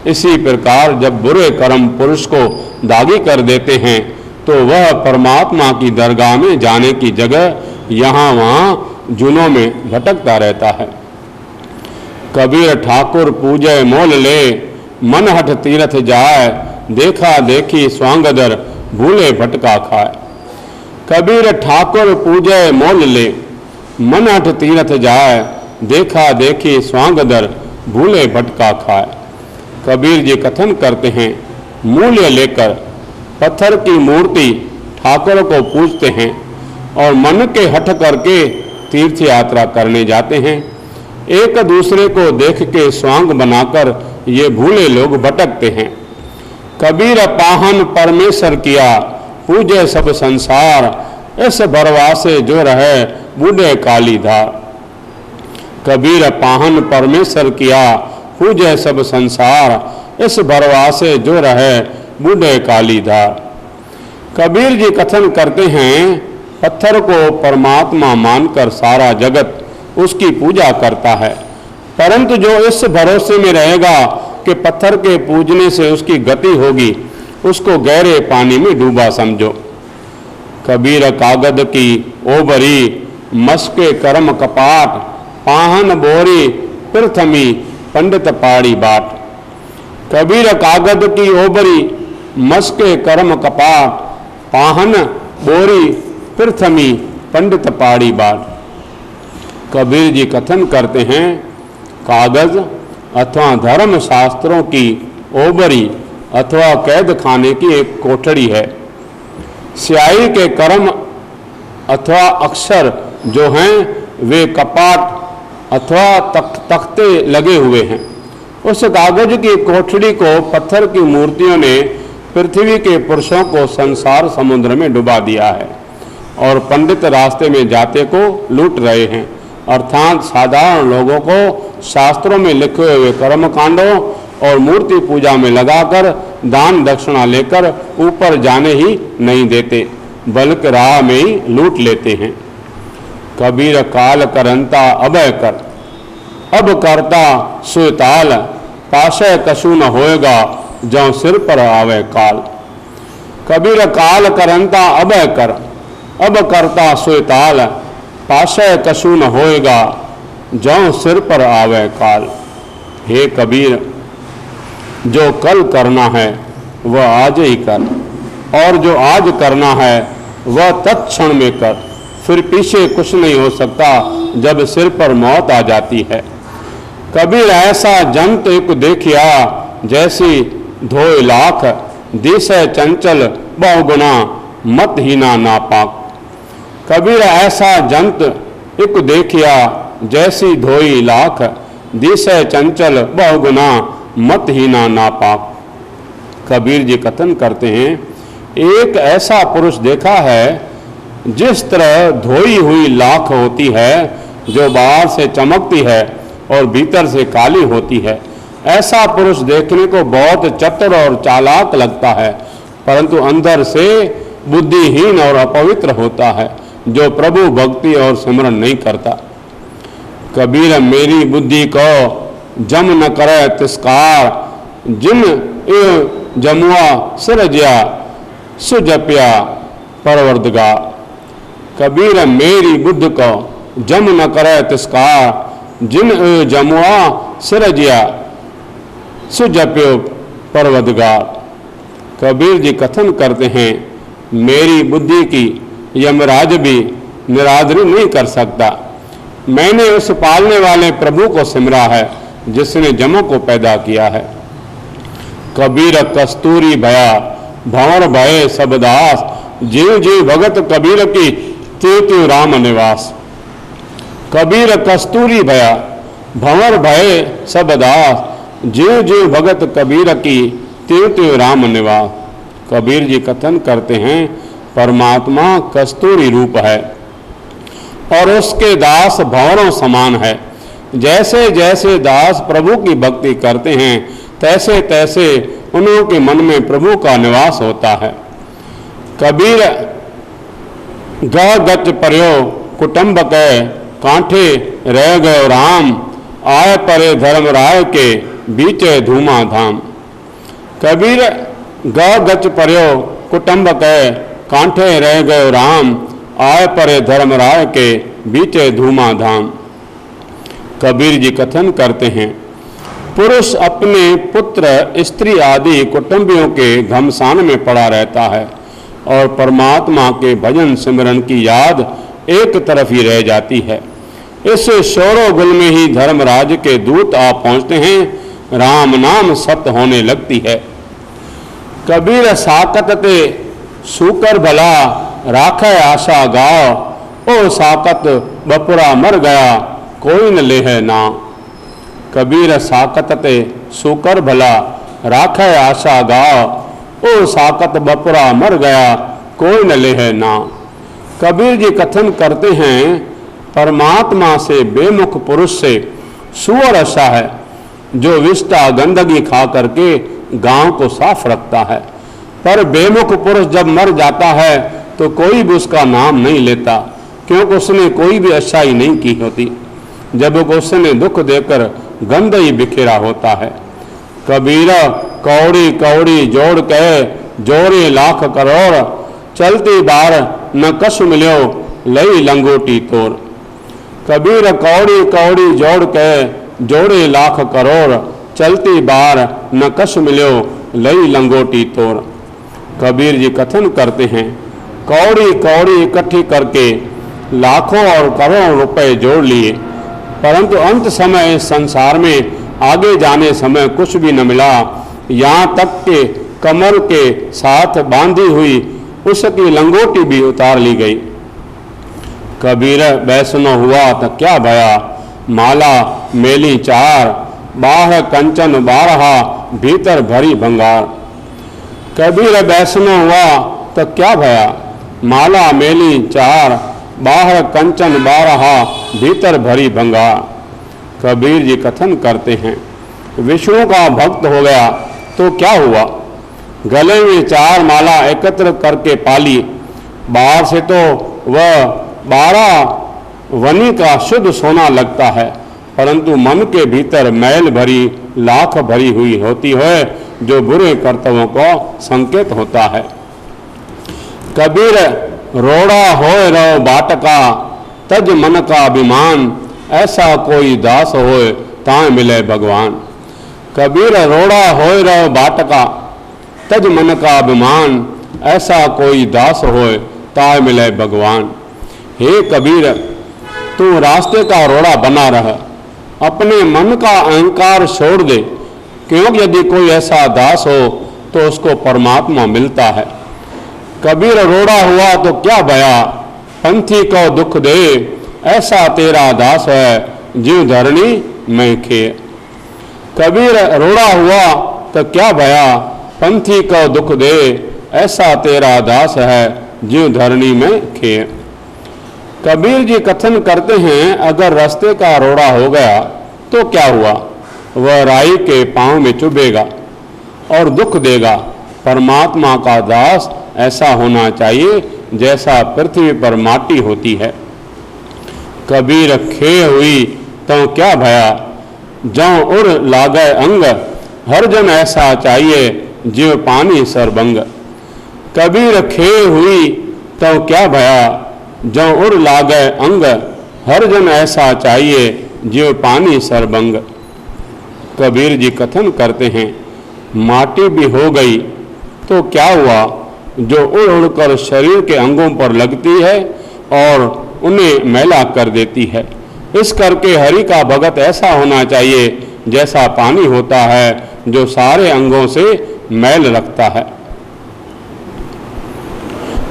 इसी प्रकार जब बुरे कर्म पुरुष को दागी कर देते हैं तो वह परमात्मा की दरगाह में जाने की जगह यहाँ वहाँ जुनों में भटकता रहता है। कबीर ठाकुर पूजे मोल ले, मन हट तीरथ जाए, देखा देखी स्वांगदर भूले भटका खाए। कबीर ठाकुर पूजे मोल ले, मन हट तीरथ जाए, देखा देखी स्वांगदर भूले भटका खाए। कबीर जी कथन करते हैं, मूल्य लेकर पत्थर की मूर्ति ठाकुर को पूजते हैं और मन के हट करके तीर्थ यात्रा करने जाते हैं। एक दूसरे को देख के स्वांग बनाकर ये भूले लोग भटकते हैं। कबीर पाहन परमेश्वर किया, पूजे सब संसार, इस भरवासे जो रहे बूढ़े काली धार। कबीर पाहन परमेश्वर किया, पूजे सब संसार, इस भरवासे जो रहे बूढ़े काली धार। कबीर जी कथन करते हैं, पत्थर को परमात्मा मानकर सारा जगत उसकी पूजा करता है, परंतु जो इस भरोसे में रहेगा कि पत्थर के पूजने से उसकी गति होगी, उसको गहरे पानी में डूबा समझो। कबीर कागद की ओबरी, मस्के कर्म कपाट, पाहन बोरी प्रथमी पंडित पाड़ी बाट। कबीर कागद की ओबरी, मस्के कर्म कपाट, पाहन बोरी प्रथमी पंडित पाड़ी बाट। कबीर जी कथन करते हैं, कागज अथवा धर्म शास्त्रों की ओबरी अथवा कैद खाने की एक कोठड़ी है। स्याही के कर्म अथवा अक्षर जो हैं वे कपाट अथवा तख्ते लगे हुए हैं। उस कागज की कोठड़ी को पत्थर की मूर्तियों ने पृथ्वी के पुरुषों को संसार समुद्र में डुबा दिया है और पंडित रास्ते में जाते को लूट रहे हैं, अर्थात साधारण लोगों को शास्त्रों में लिखे हुए कर्म कांडों और मूर्ति पूजा में लगाकर दान दक्षिणा लेकर ऊपर जाने ही नहीं देते, बल्कि राह में ही लूट लेते हैं। कबीर काल करंता अभय कर, अब करता सुताल, पाशय कछु न होएगा जौ सिर पर आवे काल। कबीर काल करंता अभय कर, अब करता सुताल, पाशय कछु न होएगा जौ सिर पर आवे काल। हे कबीर, जो कल करना है वह आज ही कर, और जो आज करना है वह तत्क्षण में कर, फिर पीछे कुछ नहीं हो सकता जब सिर पर मौत आ जाती है। कबीर ऐसा जंत एक देखिया, जैसी धोए लाख, दिशे चंचल बहुगुना, मत हीना नापाक। कबीर ऐसा जंत एक देखिया, जैसी धोई लाख, दिशे चंचल बहुगुना, मत हीना नापाक। कबीर जी कथन करते हैं, एक ऐसा पुरुष देखा है जिस तरह धोई हुई लाख होती है जो बाहर से चमकती है और भीतर से काली होती है, ऐसा पुरुष देखने को बहुत चतुर और चालाक लगता है, परंतु अंदर से बुद्धिहीन और अपवित्र होता है, जो प्रभु भक्ति और सिमरन नहीं करता। कबीर मेरी बुद्धि को जम न करे तिस्कार, जिन जमुआ सिरजिया सुजप्या परवरदिगार। कबीर मेरी बुद्धि को जम न करे तिस्कार, जिन जमुआ सिरजिया सुजप्यो परवरदिगार। कबीर जी कथन करते हैं, मेरी बुद्धि की यमराज भी निरादरी नहीं कर सकता। मैंने उस पालने वाले प्रभु को सिमरा है जिसने जमों को पैदा किया है। कबीर कस्तूरी भया भंवर भये सब दास, जीव जीव भगत कबीर की त्यों त्यों राम निवास। कबीर कस्तूरी भया भंवर भये सब दास, जीव जीव भगत कबीर की त्यों त्यों राम निवास। कबीर जी कथन करते हैं, परमात्मा कस्तूरी रूप है और उसके दास भंवरों समान है। जैसे जैसे दास प्रभु की भक्ति करते हैं तैसे तैसे उनके मन में प्रभु का निवास होता है। कबीर गह गच पर्यो कुटुंब के कांठे रह गयो राम, आय परे धर्म राय के बीचे धूमा धाम। कबीर गह गच पर्यो कुटुंब के कांठे रह गयो राम, आय परे धर्म राय के बीचे धूमा धाम। कबीर जी कथन करते हैं, पुरुष अपने पुत्र स्त्री आदि कुटुंबियों के घमसान में पड़ा रहता है और परमात्मा के भजन सिमरन की याद एक तरफ ही रह जाती है। इस शोरो गुल में ही धर्मराज के दूत आ पहुंचते हैं, राम नाम सत्य होने लगती है। कबीर साकत ते सूकर भला, राखे आशा गाओ, ओ साकत बपुरा मर गया, कोई न लेह ना। कबीर साकत ते सूकर भला, राखे आशा गाओ, ओ साकत बपुरा मर गया, कोई न लेह ना। कबीर जी कथन करते हैं, परमात्मा से बेमुख पुरुष से सुअर अच्छा है, जो विष्टा गंदगी खा करके गांव को साफ रखता है। पर बेमुख पुरुष जब मर जाता है तो कोई भी उसका नाम नहीं लेता, क्योंकि उसने कोई भी अच्छाई नहीं की होती, जब उसने दुख देकर गंद ही बिखेरा होता है। कबीरा कौड़ी कौड़ी जोड़ के जोड़े लाख करोड़, चलती बार न कछ मिलो लई लंगोटी तोड़। कबीर कौड़ी कौड़ी जोड़ के जोड़े लाख करोड़, चलती बार न कछ मिलो लई लंगोटी तोड़। कबीर जी कथन करते हैं, कौड़ी कौड़ी इकट्ठी करके लाखों और करोड़ों रुपए जोड़ लिए, परंतु अंत समय इस संसार में आगे जाने समय कुछ भी न मिला। यहाँ तक के कमर के साथ बांधी हुई उसकी लंगोटी भी उतार ली गई। कबीर वैष्णो हुआ तो क्या भया, माला मेली चार, बाह कंचन बारहा भीतर भरी भंगार। कबीर वैष्णो हुआ तो क्या भया, माला मेली चार, बाहर कंचन बारहा भीतर भरी भंगार। कबीर जी कथन करते हैं, विष्णु का भक्त हो गया तो क्या हुआ, गले में 4 माला एकत्र करके पाली, बाहर से तो वह 12 वनी का शुद्ध सोना लगता है, परंतु मन के भीतर मैल भरी लाख भरी हुई होती है, जो बुरे कर्तव्यों को संकेत होता है। कबीर रोड़ा होए रो बाटका, तज मन का अभिमान, ऐसा कोई दास होए ताए मिले भगवान। कबीर रोड़ा होए रो बाटका, तज मन का अभिमान, ऐसा कोई दास होए ताए मिले भगवान। हे कबीर, तू रास्ते का रोड़ा बना रह, अपने मन का अहंकार छोड़ दे, क्योंकि यदि कोई ऐसा दास हो तो उसको परमात्मा मिलता है। कबीर रोड़ा हुआ तो क्या भया, पंथी को दुख दे, ऐसा तेरा दास है जीव धरणी में खे। कबीर रोड़ा हुआ तो क्या भया, पंथी को दुख दे, ऐसा तेरा दास है जीव धरणी में खे। कबीर जी कथन करते हैं, अगर रास्ते का रोड़ा हो गया तो क्या हुआ, वह राई के पांव में चुभेगा और दुख देगा। परमात्मा का दास ऐसा होना चाहिए जैसा पृथ्वी पर माटी होती है। कबीर खे हुई तो क्या भया, जौ उड़ लागे अंग, हर जन ऐसा चाहिए जीव पानी सरबंग। कबीर खे हुई तो क्या भया, जौ उड़ लागे अंग, हर जन ऐसा चाहिए जीव पानी सरबंग। कबीर जी कथन करते हैं, माटी भी हो गई तो क्या हुआ, जो उड़ उड़कर शरीर के अंगों पर लगती है और उन्हें मैला कर देती है। इस करके हरि का भगत ऐसा होना चाहिए जैसा पानी होता है, जो सारे अंगों से मैल रखता है।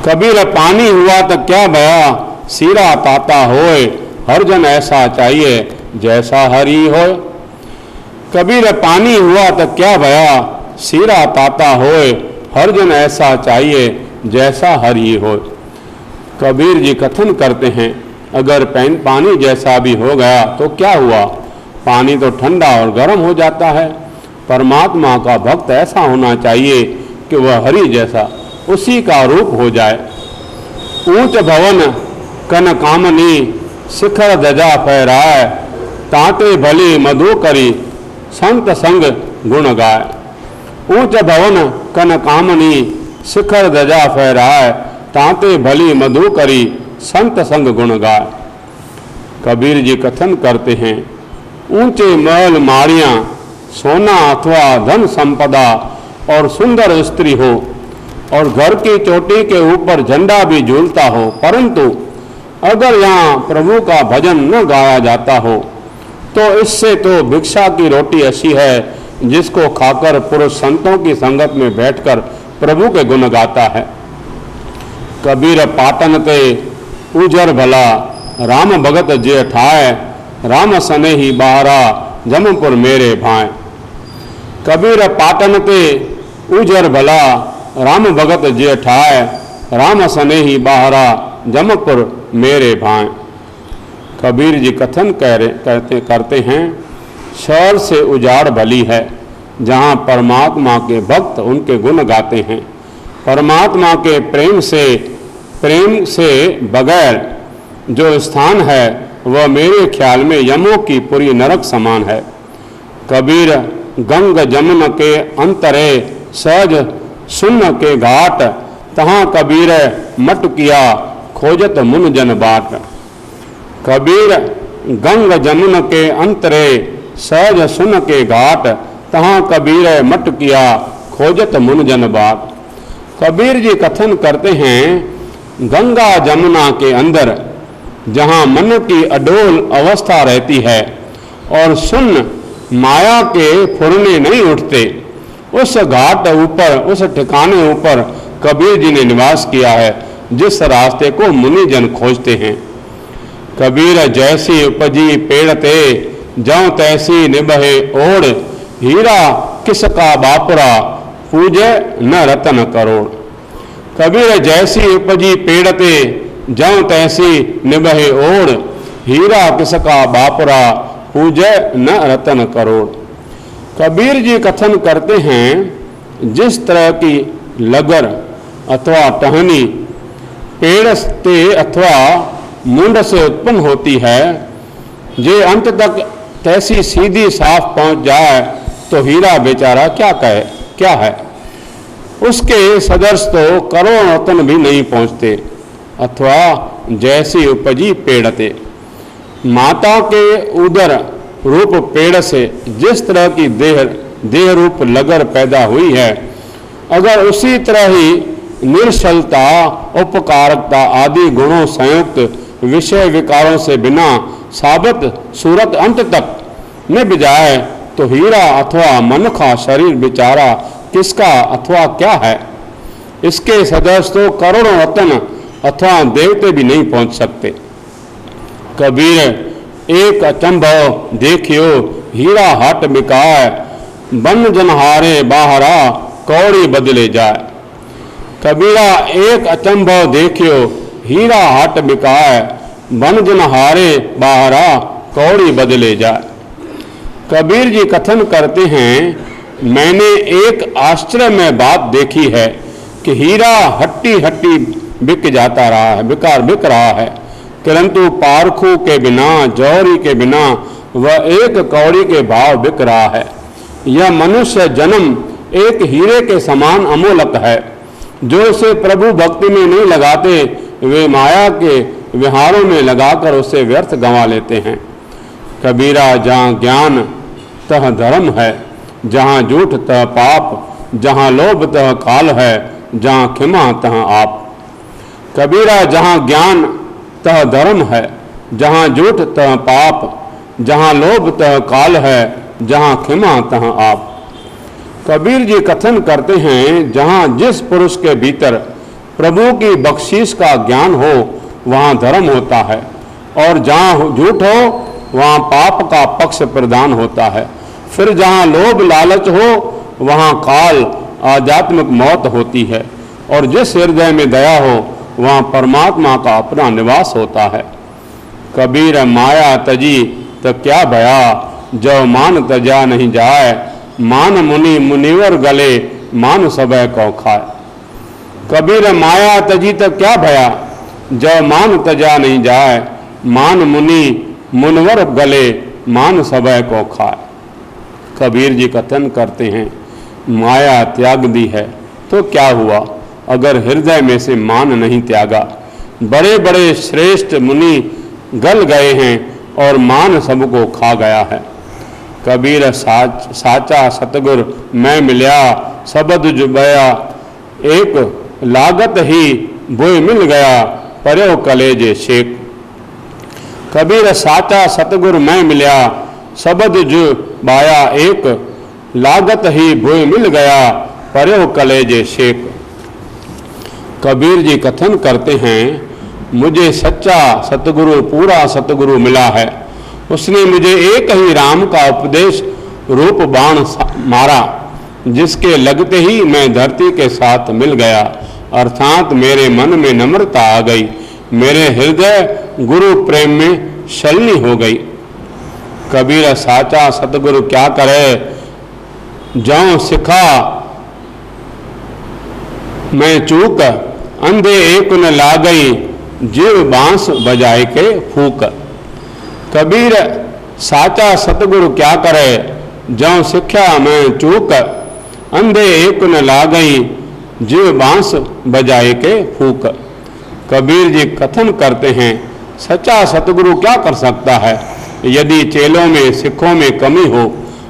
कबीर पानी हुआ तो क्या भया, सीरा ताता होए, हर जन ऐसा चाहिए जैसा हरि होए। कबीर पानी हुआ तो क्या भया, सीरा ताता होए, हर जन ऐसा चाहिए जैसा हरि होए। कबीर जी कथन करते हैं, अगर पानी जैसा भी हो गया तो क्या हुआ, पानी तो ठंडा और गर्म हो जाता है। परमात्मा का भक्त ऐसा होना चाहिए कि वह हरि जैसा उसी का रूप हो जाए। ऊंच भवन कन कामनी, शिखर ध्वजा फहराए, तांते भली मधु करी, संत संग गुण गाय। ऊंच भवन कन कामनी, शिखर ध्वजा फहराए, तांते भली मधु करी, संत संग गुण गाय। कबीर जी कथन करते हैं, ऊंचे महल माड़ियाँ, सोना अथवा धन संपदा और सुंदर स्त्री हो और घर की चोटी के ऊपर झंडा भी झूलता हो, परंतु अगर यहाँ प्रभु का भजन न गाया जाता हो तो इससे तो भिक्षा की रोटी ऐसी है जिसको खाकर पुरुष संतों की संगत में बैठकर प्रभु के गुण गाता है। कबीर पाटन ते उजर भला, राम भगत जे ठाए, राम सने ही बाहरा, जमपुर मेरे भाए। कबीर पाटन ते उजर भला, राम भगत जे ठाए, राम सने ही बाहरा, जमपुर मेरे भाए। कबीर जी कथन करते हैं, शहर से उजाड़ भली है, जहाँ परमात्मा के भक्त उनके गुण गाते हैं। परमात्मा के प्रेम से बगैर जो स्थान है वह मेरे ख्याल में यमों की पूरी नरक समान है। कबीर गंग जमुन के अंतरे सहज सुन्न के घाट, तहाँ कबीर मट किया खोजत मुन जन बाट। कबीर गंग जमुन के अंतरे सहज सुन के घाट, तहाँ कबीर मट किया खोजत मुन जन बाट। कबीर जी कथन करते हैं गंगा जमुना के अंदर जहाँ मन की अडोल अवस्था रहती है और सुन्न माया के फुरने नहीं उठते, उस घाट ऊपर, उस ठिकाने ऊपर कबीर जी ने निवास किया है, जिस रास्ते को मुनि जन खोजते हैं। कबीर जैसी उपजी पेड़ते, जौ तैसी निभे ओढ़, हीरा किसका बापुरा, पूजे न रतन करोड़। कबीर जैसी उपजी पेड़ते, जौ तैसी निभे ओढ़, हीरा किसका बापुरा, पूजे न रतन करोड़। कबीर जी कथन करते हैं जिस तरह की लगर अथवा टहनी पेड़ से अथवा मुंड से उत्पन्न होती है, जे अंत तक तैसी सीधी साफ पहुंच जाए तो हीरा बेचारा क्या है। उसके सदर्श तो करोड़ रत्न भी नहीं पहुंचते। अथवा जैसी उपजी पेड़ते, माता के उदर रूप पेड़ से जिस तरह की देह रूप लगर पैदा हुई है, अगर उसी तरह ही निर्शलता, उपकारकता आदि गुणों संयुक्त विषय विकारों से बिना साबित सूरत अंत तक निभ जाए तो हीरा अथवा मनुखा शरीर बेचारा किसका अथवा क्या है। इसके सदस्य तो करोड़ों रत्न अथवा देवते भी नहीं पहुंच सकते। कबीर एक अचंभव देखियो, हीरा हट बिकाय, बन जनहारे बाहरा, कौड़ी बदले जाए। कबीरा एक अचंभव देखियो, हीरा हट बिकाय, बन जनहारे बाहरा, कौड़ी बदले जाए। कबीर जी कथन करते हैं मैंने एक आश्चर्य में बात देखी है कि हीरा हट्टी हट्टी बिक जाता रहा है, बिक रहा है, परंतु पारखू के बिना, जौहरी के बिना वह एक कौड़ी के भाव बिक रहा है। यह मनुष्य जन्म एक हीरे के समान अमूलक है। जो उसे प्रभु भक्ति में नहीं लगाते वे माया के विहारों में लगाकर उसे व्यर्थ गंवा लेते हैं। कबीरा जहाँ ज्ञान तह धर्म है, जहाँ झूठ तह पाप, जहाँ लोभ तह काल है, जहाँ क्षमा तह आप। कबीरा जहाँ ज्ञान तह धर्म है, जहाँ झूठ तह पाप, जहाँ लोभ तह काल है, जहाँ क्षमा तह आप। कबीर जी कथन करते हैं जहाँ जिस पुरुष के भीतर प्रभु की बख्शीश का ज्ञान हो वहाँ धर्म होता है, और जहाँ झूठ हो वहाँ पाप का पक्ष प्रदान होता है। फिर जहाँ लोभ लालच हो वहाँ काल आध्यात्मिक मौत होती है, और जिस हृदय में दया हो वहाँ परमात्मा का अपना निवास होता है। कबीर माया तजी तो क्या भया, जो मान तजा नहीं जाए, मान मुनि मुनिवर गले, मान सबय को खाए। कबीर माया तजी तो क्या भया, जो मान तजा नहीं जाए, मान मुनि मुनिवर गले, मान सबय को खाए। कबीर जी कथन करते हैं माया त्याग दी है तो क्या हुआ, अगर हृदय में से मान नहीं त्यागा। बड़े बड़े श्रेष्ठ मुनि गल गए हैं और मान सबको खा गया है। कबीर साचा सतगुर मैं मिल्या, सबद जुबया, एक लागत ही बोए मिल गया, पर्यो कलेजे शेख। कबीर साचा सतगुर मैं मिल्या, सबद जुबाया, एक लागत ही बोए मिल गया, पर्यो कलेजे शेख। कबीर जी कथन करते हैं मुझे सच्चा सतगुरु, पूरा सतगुरु मिला है। उसने मुझे एक ही राम का उपदेश रूप बाण मारा, जिसके लगते ही मैं धरती के साथ मिल गया, अर्थात मेरे मन में नम्रता आ गई, मेरे हृदय गुरु प्रेम में शलनी हो गई। कबीर साचा सतगुरु क्या करे, जौं सिखा मैं चूक, अंधे एक न लागई, जीव बांस बजाए के फूक। कबीर साचा सतगुरु क्या करे, जौं सिख्या मैं चूक, अंधे एक न लागई, जीव बांस बजाए के फूक। कबीर जी कथन करते हैं, सच्चा सतगुरु क्या कर सकता है यदि चेलों में सिखों में कमी हो।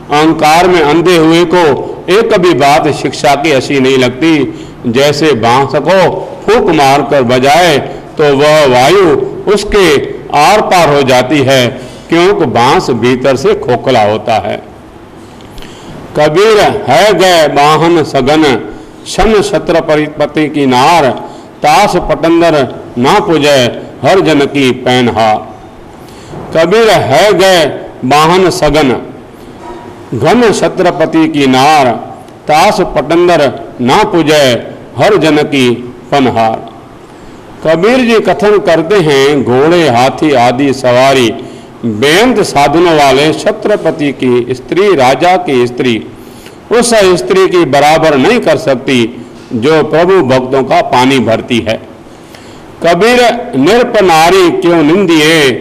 अहंकार में अंधे हुए को एक भी बात शिक्षा की अच्छी नहीं लगती। जैसे बांस को फूंक मारकर बजाए तो वह वायु उसके आर पार हो जाती है, क्योंकि बांस भीतर से खोखला होता है। कबीर है गए बाहन सगन, शन छत्रपति की नार, तास पटंदर ना पुजै, हर जन की पैनहार। कबीर है गए बाहन सगन, घन छत्रपति की नार, तास पटंदर ना पुजै, हर जन की पनहार। कबीर जी कथन करते हैं, घोड़े हाथी आदि सवारी बेअंत साधनों वाले छत्रपति की स्त्री, राजा की स्त्री उस स्त्री की बराबर नहीं कर सकती जो प्रभु भक्तों का पानी भरती है। कबीर निरप नारी क्यों निंदिए,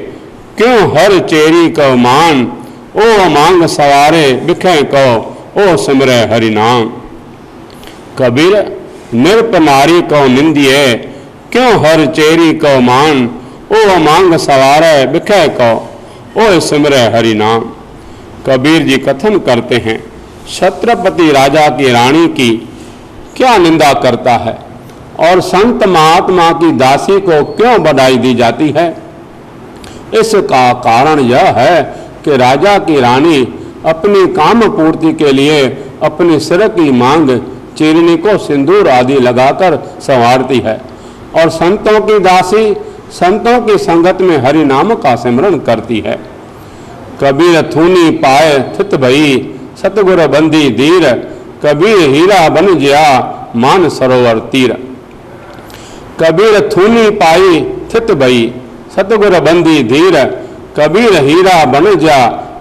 क्यों हर चेरी को मान, ओ मांग सवारे बिखे को, ओ सिमरे हरि नाम। कबीर निरप नारी को निंदिए, क्यों हर चेरी को मान, ओ मांग सवारे बिखे को, ओ सिमरे हरि नाम। कबीर जी कथन करते हैं, छत्रपति राजा की रानी की क्या निंदा करता है और संत महात्मा की दासी को क्यों बधाई दी जाती है। इसका कारण यह है कि राजा की रानी अपनी काम पूर्ति के लिए अपने सिर की मांग चीरनी को सिंदूर आदि लगाकर संवारती है और संतों की दासी संतों की संगत में हरि नाम का सिमरन करती है। कबीर थूनी पाए थित भई, सतगुर बंदी धीर, कबीर हीरा बन गया मान सरोवर तीर। कबीर थूनी पाई थित भई, सतगुर बंदी धीर, कबीर हीरा बन गया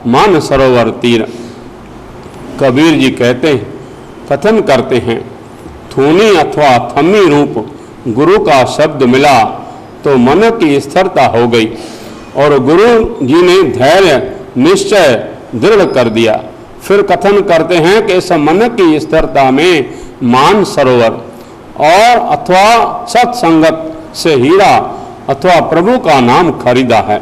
मान सरोवर तीर। कबीर जी कहते हैं, कथन करते हैं, थूनी अथवा थम्मी रूप गुरु का शब्द मिला तो मन की स्थिरता हो गई और गुरु जी ने धैर्य निश्चय दृढ़ कर दिया। फिर कथन करते हैं कि इस मन की स्थिरता में मान सरोवर और अथवा सत्संगत से हीरा अथवा प्रभु का नाम खरीदा है।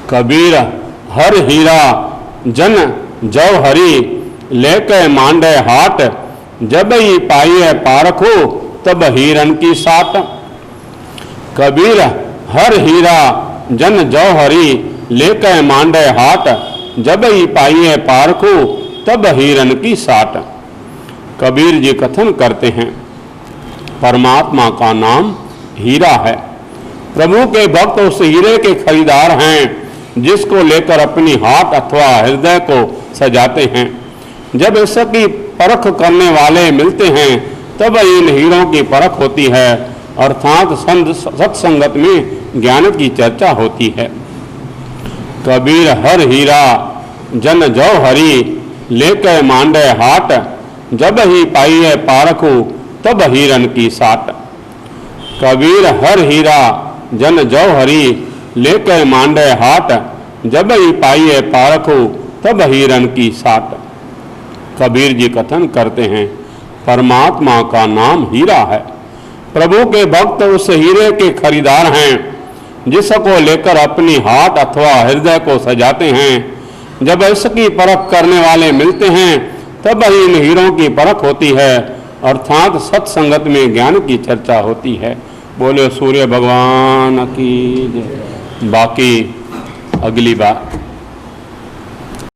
कबीर हर हीरा जन जौहरी, लेके मांडे हाट, जब ही पाइए पारखो तब हीरन की साट। कबीर हर हीरा जन जौहरी, लेके मांडे हाट, जब ही पाइए पारखो तब हीरन की साट। कबीर जी कथन करते हैं, परमात्मा का नाम हीरा है। प्रभु के भक्त उस हीरे के खरीदार हैं जिसको लेकर अपनी हाट अथवा हृदय को सजाते हैं। जब इसकी परख करने वाले मिलते हैं तब इन हीरों की परख होती है, अर्थात सत्संगत में ज्ञान की चर्चा होती है। कबीर हर हीरा जन जौहरी, लेकर मांडे हाट, जब ही पाइए पारखो तब हीरन की साट। कबीर हर हीरा जन जौहरी, लेकर मांडे हाट, जब ही पाइए पारखो तब हीरन की साट। कबीर जी कथन करते हैं, परमात्मा का नाम हीरा है। प्रभु के भक्त उस हीरे के खरीदार हैं जिसको लेकर अपनी हाट अथवा हृदय को सजाते हैं। जब इसकी परख करने वाले मिलते हैं तब ही इन हीरों की परख होती है, अर्थात सत्संगत में ज्ञान की चर्चा होती है। बोले सूर्य भगवान की जय। बाकी अगली बार।